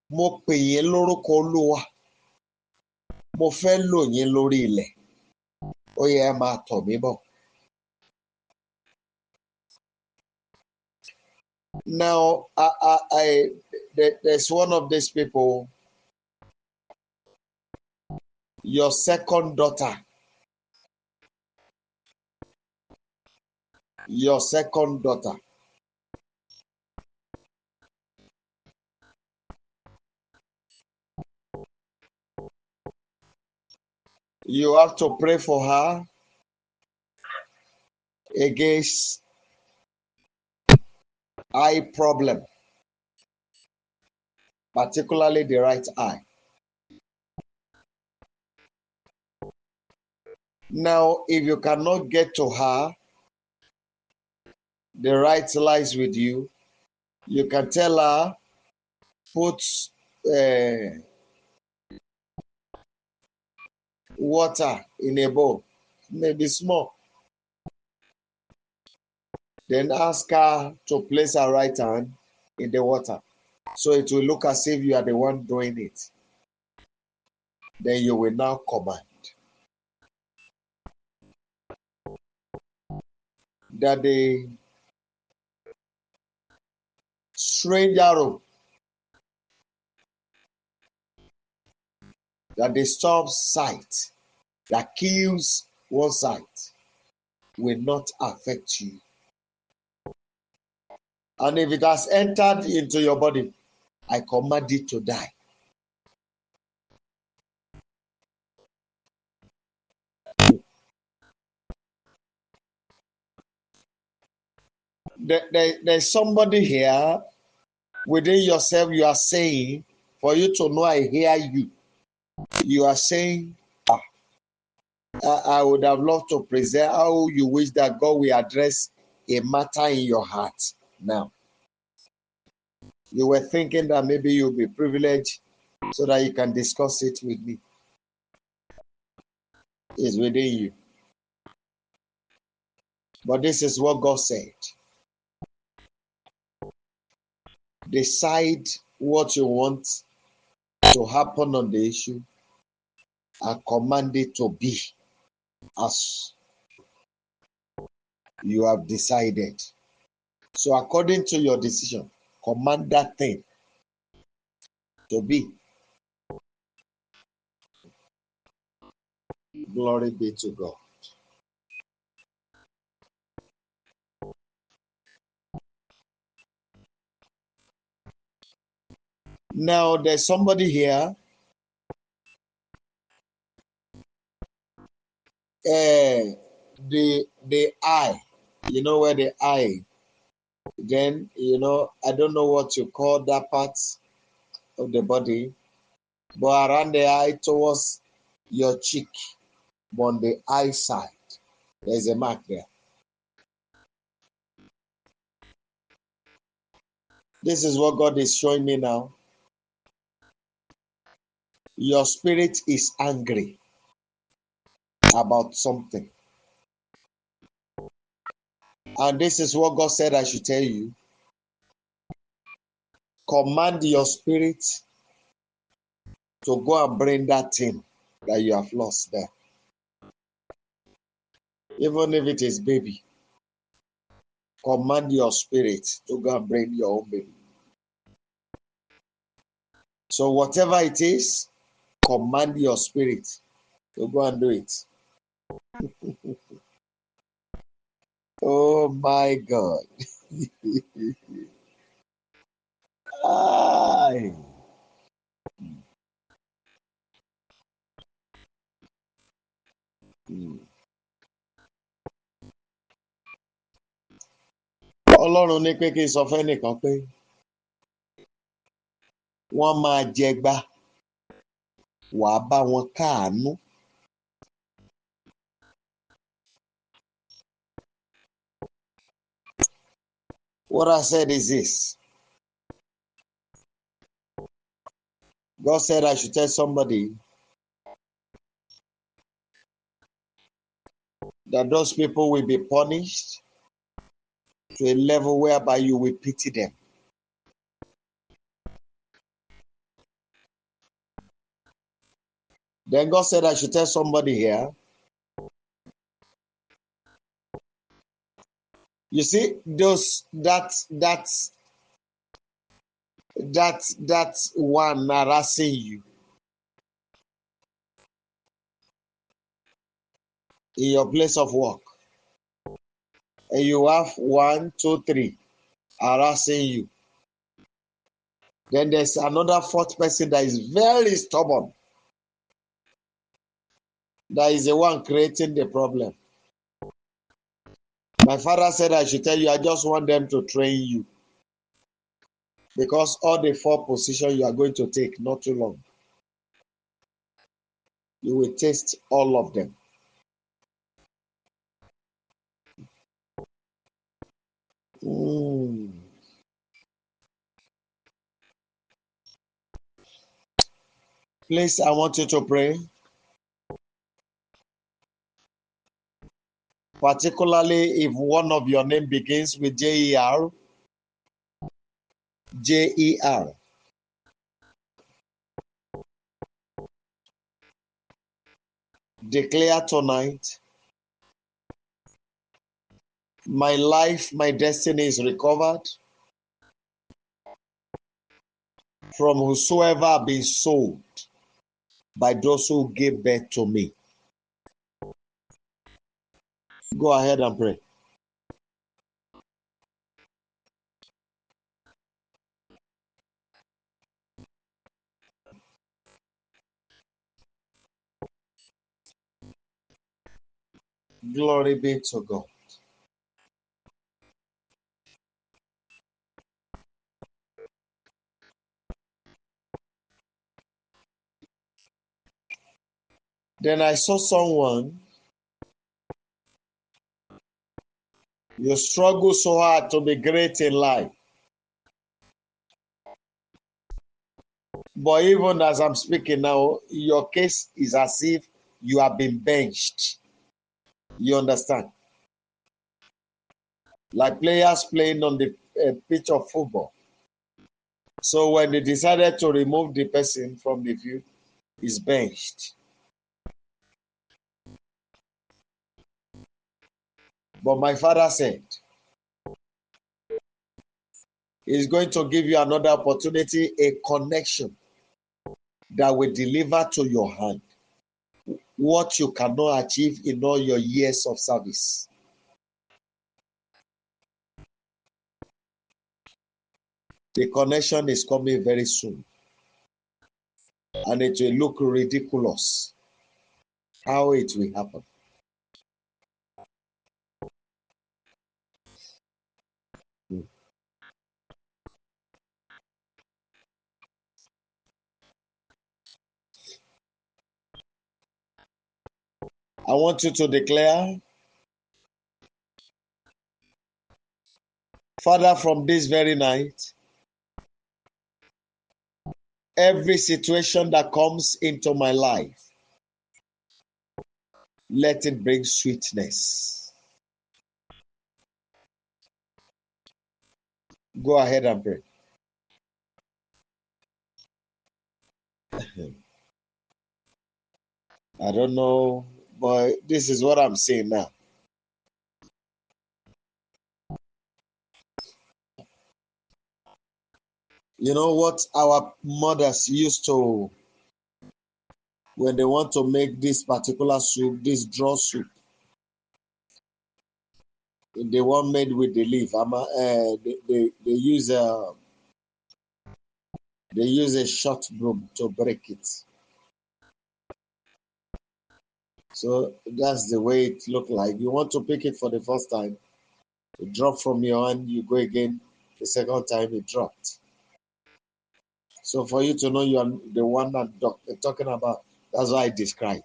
[SPEAKER 1] Mo pè yín lórúkọ Olúwa. Mo fẹ́ lò yín lórí ilẹ̀. Ó yẹ ẹ máa tọ̀ mí bọ̀. Now, there's one of these people, your second daughter. Your second daughter. You have to pray for her against eye problem, particularly the right eye. Now, if you cannot get to her, the right lies with you. You can tell her, put water in a bowl, maybe small. Then ask her to place her right hand in the water. So it will look as if you are the one doing it. Then you will now command that the strange arrow that disturbs sight, that kills one sight, will not affect you. And if it has entered into your body, I command it to die. There's somebody here within yourself. You are saying, for you to know I hear you, you are saying, I would have loved to present how you wish that God will address a matter in your heart. Now, you were thinking that maybe you'll be privileged so that you can discuss it with me. It's within you. But this is what God said. Decide what you want to happen on the issue and command it to be as you have decided. So according to your decision, command that thing to be. Glory be to God. Now there's somebody here. The eye, you know where the eye, then I don't know what you call that part of the body, but around the eye towards your cheek, but on the eye side, there's a mark there. This is what God is showing me now. Your spirit is angry about something. And this is what God said I should tell you. Command your spirit to go and bring that thing that you have lost there. Even if it is baby. Command your spirit to go and bring your own baby. So whatever it is, command your spirit to go and do it. Oh my God. Ay. Ọlọ́run ní pé kí n sọ fẹ́nìkan pé wọ́n máa jẹgbá wàá bá wọn káàánú. What I said is this. God said I should tell somebody that those people will be punished to a level whereby you will pity them. Then God said I should tell somebody here. You see, that one harassing you in your place of work, and you have 1, 2, 3 harassing you. Then there's another fourth person that is very stubborn. That is the one creating the problem. My father said I should tell you, I just want them to train you. Because all the 4 positions you are going to take, not too long. You will taste all of them. Please, I want you to pray. Particularly if one of your name begins with J-E-R. J-E-R. Declare tonight, my life, my destiny is recovered from whosoever have been sold by those who gave birth to me. Go ahead and pray. Glory be to God. Then I saw someone, you struggle so hard to be great in life. But even as I'm speaking now, your case is as if you have been benched. You understand? Like players playing on the pitch of football. So when they decided to remove the person from the field, he's benched. But my father said, he's going to give you another opportunity, a connection that will deliver to your hand what you cannot achieve in all your years of service. The connection is coming very soon. And it will look ridiculous how it will happen. I want you to declare, Father, from this very night, every situation that comes into my life, let it bring sweetness. Go ahead and pray. I don't know, but this is what I'm saying now. You know what our mothers used to, when they want to make this particular soup, this draw soup, the one made with the leaf, they use a short broom to break it. So that's the way it looked like. You want to pick it for the first time, it dropped from your hand, you go again, the second time it dropped. So for you to know you are the one that talking about, that's what I describe.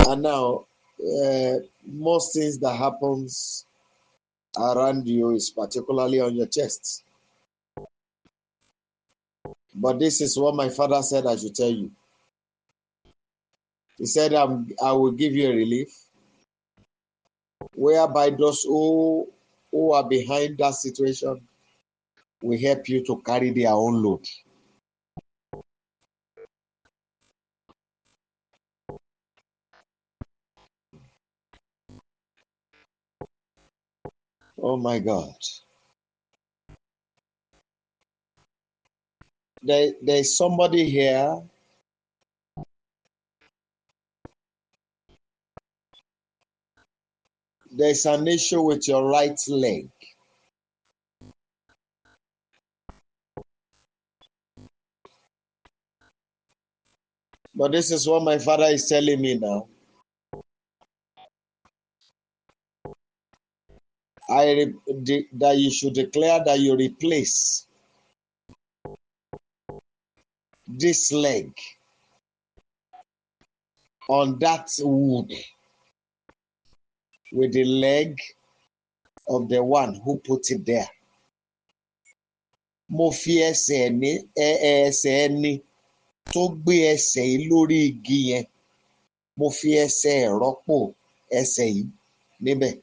[SPEAKER 1] And now, most things that happens around you is particularly on your chest. But this is what my father said I should tell you. He said, I will give you a relief, whereby those who are behind that situation will help you to carry their own load. Oh my God. There's somebody here. There's an issue with your right leg. But this is what my father is telling me now. That you should declare that you replace this leg on that wood with the leg of the one who put it there. Mo fi ẹsẹ̀ ẹni tó gbé ẹsẹ̀ yìí lórí igi yẹn. Mo fi ẹsẹ̀ rọ́pò ẹsẹ̀ yìí níbẹ̀.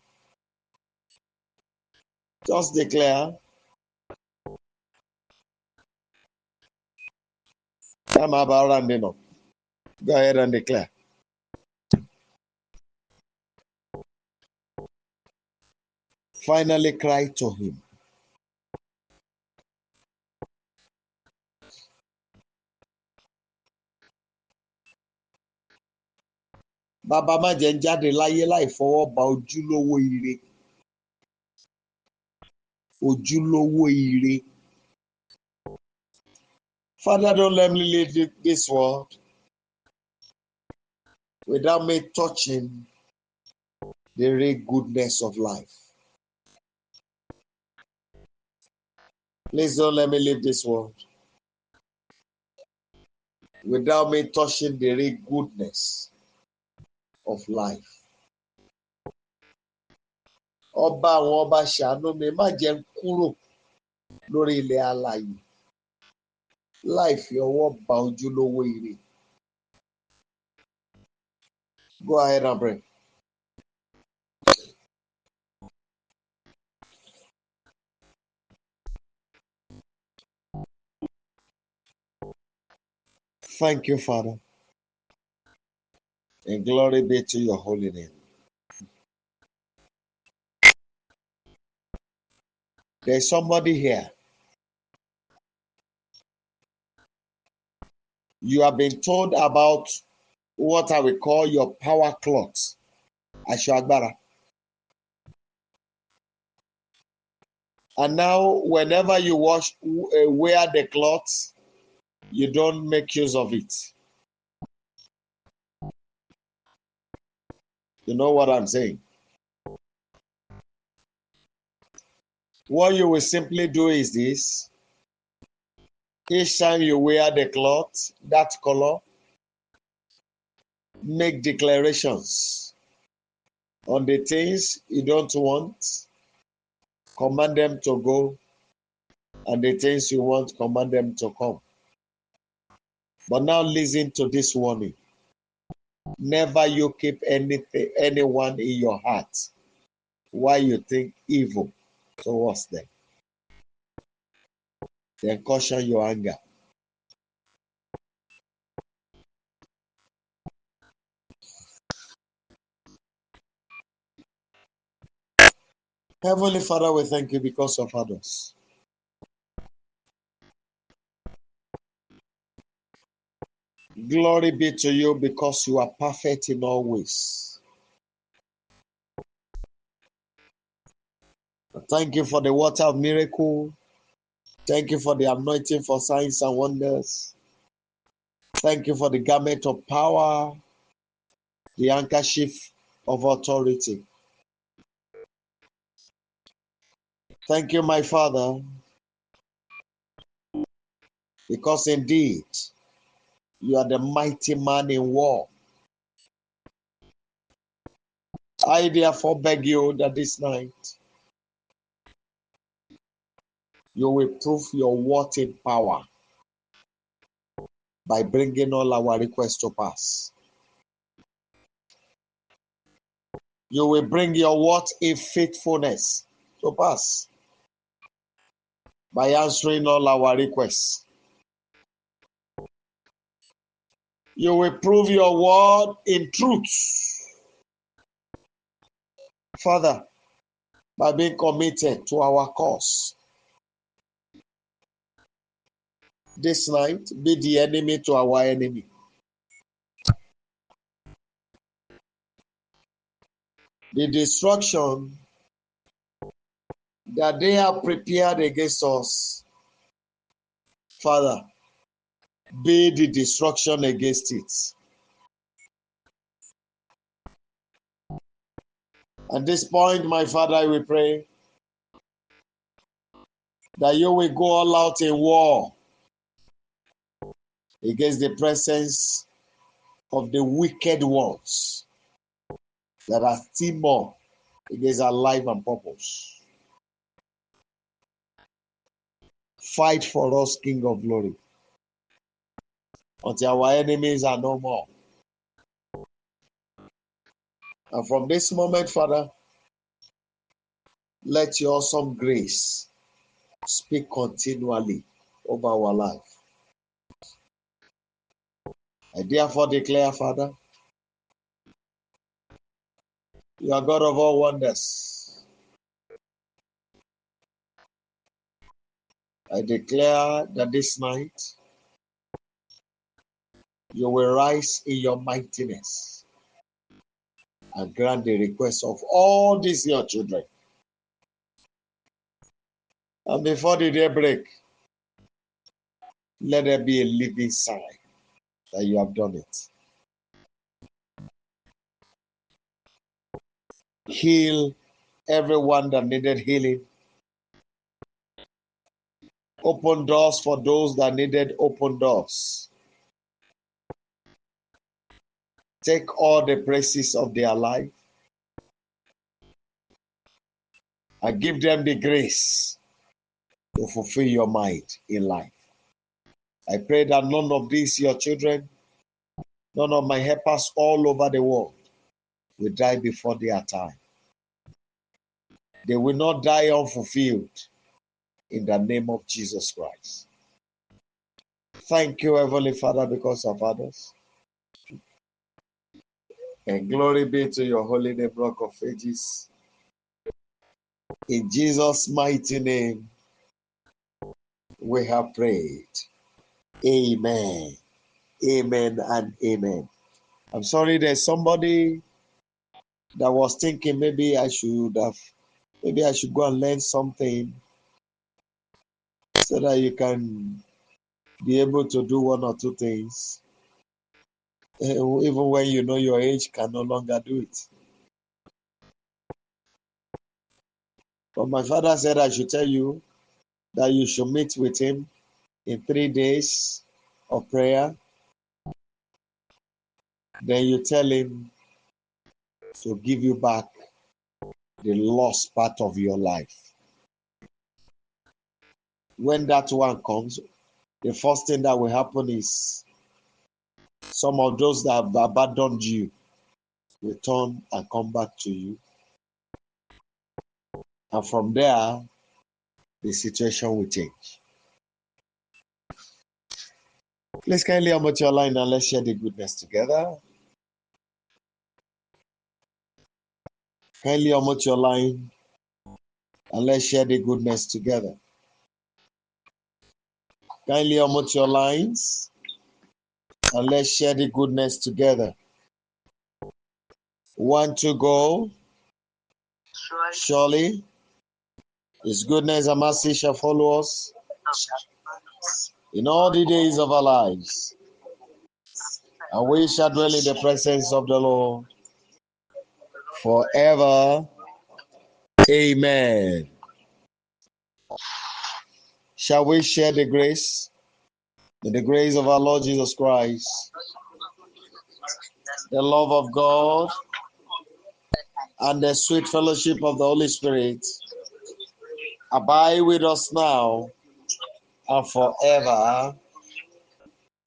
[SPEAKER 1] Just declare. I'm about rounding up. Go ahead and declare. Finally cry to him. Bàbá má jẹ́ ń jáde láyé láì fọwọ́ ba ojúlówó ire. Ojúlówó ire. Father, don't let me leave this world without me touching the real goodness of life. Please don't let me leave this world without me touching the real goodness of life. Ọba àwọn ọba ṣàánú mi, má jẹ́ n kúrò lórí ilẹ̀ alààyè láì fi ọwọ́ ba ojúlówó ire. Go ahead and pray. Thank you, Father. And glory be to your holy name. There's somebody here. You have been told about what I will call your power cloth. Ashagbara. And now, whenever you wear the cloth, you don't make use of it. You know what I'm saying? What you will simply do is this. Each time you wear the cloth, that color, make declarations on the things you don't want, command them to go, and the things you want, command them to come. But now listen to this warning. Never you keep anyone in your heart while you think evil towards them. Then caution your anger. Heavenly Father, we thank you because of others. Glory be to you because you are perfect in all ways. Thank you for the water of miracle. Thank you for the anointing for signs and wonders. Thank you for the garment of power, the handkerchief of authority. Thank you, my Father, because indeed you are the mighty man in war. I therefore beg you that this night you will prove your worth in power by bringing all our requests to pass. You will bring your worth in faithfulness to pass by answering all our requests. You will prove your word in truth, Father, by being committed to our cause. This night, be the enemy to our enemy. The destruction that they have prepared against us, Father, be the destruction against it. At this point, my Father, I will pray that you will go all out in war against the presence of the wicked ones that are still more against our life and purpose. Fight for us, King of Glory, until our enemies are no more. And from this moment, Father, let your awesome grace speak continually over our life. I therefore declare, Father, you are God of all wonders. I declare that this night you will rise in your mightiness and grant the request of all these your children. And before the day break, let there be a living sign that you have done it. Heal everyone that needed healing. Open doors for those that needed open doors. Take all the praises of their life and give them the grace to fulfill your might in life. I pray that none of these, your children, none of my helpers all over the world will die before their time. They will not die unfulfilled in the name of Jesus Christ. Thank you, Heavenly Father, because of others. And glory be to your holy name, Rock of Ages. In Jesus' mighty name, we have prayed. Amen. Amen and amen. I'm sorry, there's somebody that was thinking maybe I should go and learn something so that you can be able to do one or two things, even when you know your age can no longer do it. But my father said I should tell you that you should meet with him in 3 days of prayer. Then you tell him to give you back the lost part of your life. When that one comes, the first thing that will happen is some of those that have abandoned you will turn and come back to you. And from there, the situation will change. Please kindly unmute your line and let's share the goodness together. Kindly unmute your line and let's share the goodness together. Kindly unmute your lines and let's share the goodness together. 1 to go. Surely his goodness and mercy shall follow us in all the days of our lives, and we shall dwell in the presence of the Lord forever. Amen. Shall we share the grace? May the grace of our Lord Jesus Christ, the love of God, and the sweet fellowship of the Holy Spirit abide with us now and forever.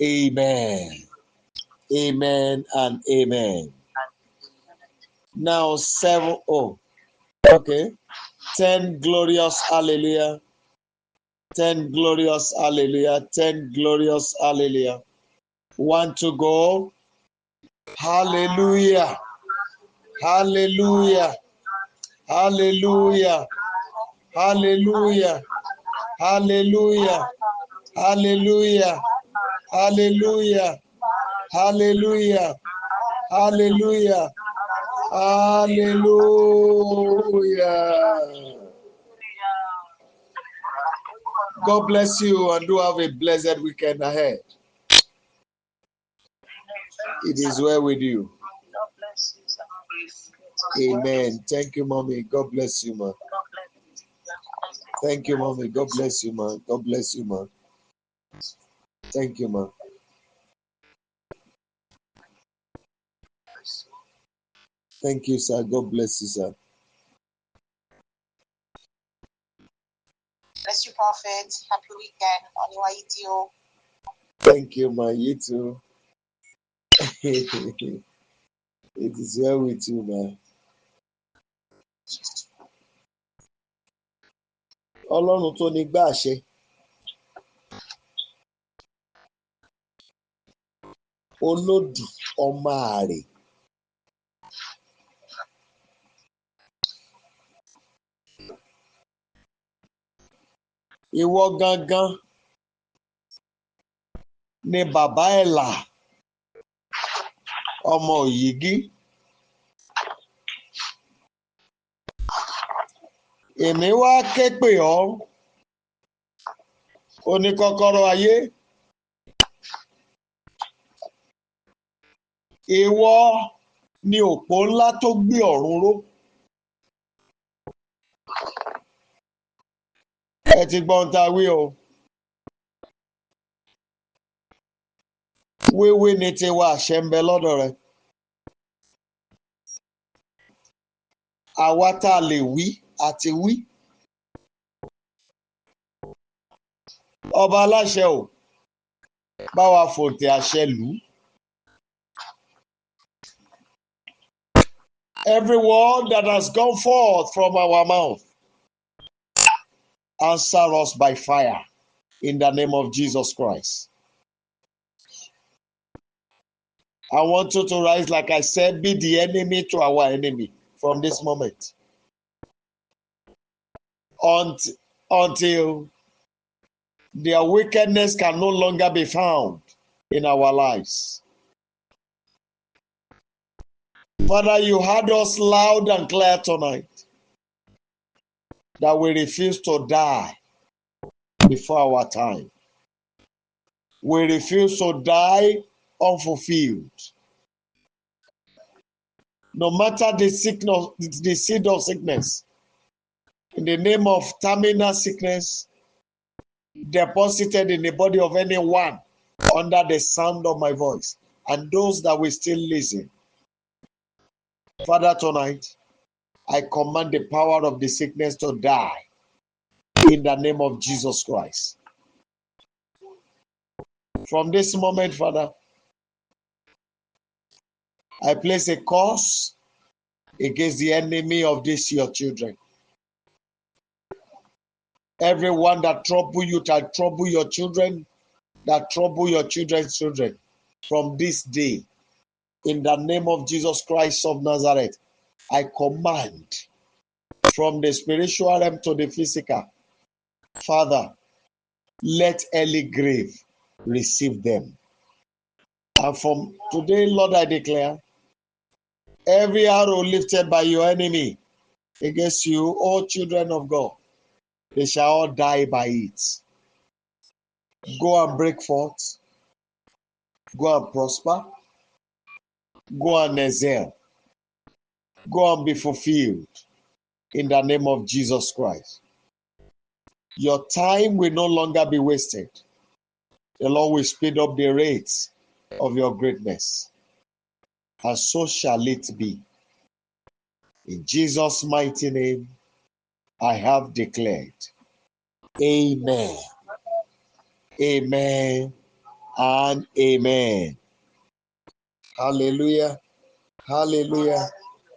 [SPEAKER 1] Amen. Amen and amen. Now 10 glorious hallelujah. 10 glorious hallelujah. 10 glorious hallelujah. 1 to go. Hallelujah. Hallelujah. Hallelujah. Hallelujah. Hallelujah. Hallelujah. Hallelujah. Hallelujah. Hallelujah. Hallelujah. God bless you and do have a blessed weekend ahead. It is well with you. Amen. Thank you, Mommy. God bless you, man. Thank you, Mommy. God bless you, man. God bless you, man. Thank you, man. Thank you, sir. God bless you, sir.
[SPEAKER 2] Bless you, Prophet. Happy weekend. Oluwole.
[SPEAKER 1] Thank you, man. You too. It is well with you, man. Ọlọ́run tó ní gbà ṣe. Olódì ọmọ àrè. Ìwọ gangan ni bàbá ẹ̀là ọmọ Òyìgí. Èmi wá ké pè ọ́ oníkọ́kọ́rọ́ ayé. Ìwọ ni òpó ńlá tó gbé ọ̀run ró. Ẹ ti gbọ́n ta wí o. Wíwí ni tiwa, àṣẹ ń bẹ lọ́dọ̀ rẹ. Àwa tá a lè wí àti wí. Ọba aláṣẹ o, bá wa fòǹtẹ̀ àṣẹ lù ú. Every word that has gone forth from our mouth, answer us by fire in the name of Jesus Christ. I want you to rise, like I said, be the enemy to our enemy from this moment until their wickedness can no longer be found in our lives. Father, you heard us loud and clear tonight that we refuse to die before our time. We refuse to die unfulfilled. No matter the sickness, the seed of sickness, in the name of terminal sickness deposited in the body of anyone under the sound of my voice, and those that will still listen. Father, tonight, I command the power of the sickness to die in the name of Jesus Christ. From this moment, Father, I place a curse against the enemy of these your children. Everyone that trouble you, that trouble your children, that trouble your children's children, from this day, in the name of Jesus Christ of Nazareth, I command from the spiritual realm to the physical, Father, let early grave receive them. And from today, Lord, I declare, every arrow lifted by your enemy against you, all children of God, they shall all die by it. Go and break forth. Go and prosper. Go and excel. Go and be fulfilled in the name of Jesus Christ. Your time will no longer be wasted. The Lord will speed up the rates of your greatness. And so shall it be. In Jesus' mighty name, I have declared. Amen. Amen and amen. Hallelujah. Hallelujah.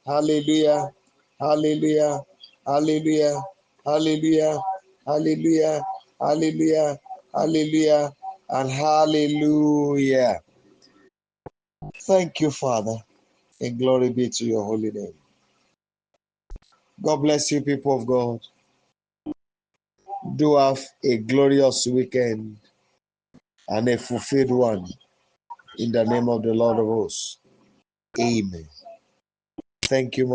[SPEAKER 1] Hallelujah. Hallelujah. Hallelujah. Hallelujah. Hallelujah. Hallelujah. Hallelujah. And hallelujah. Thank you, Father, and glory be to your holy name. God bless you, people of God. Do have a glorious weekend and a fulfilled one in the name of the Lord of hosts. Amen. Thank you, Mom.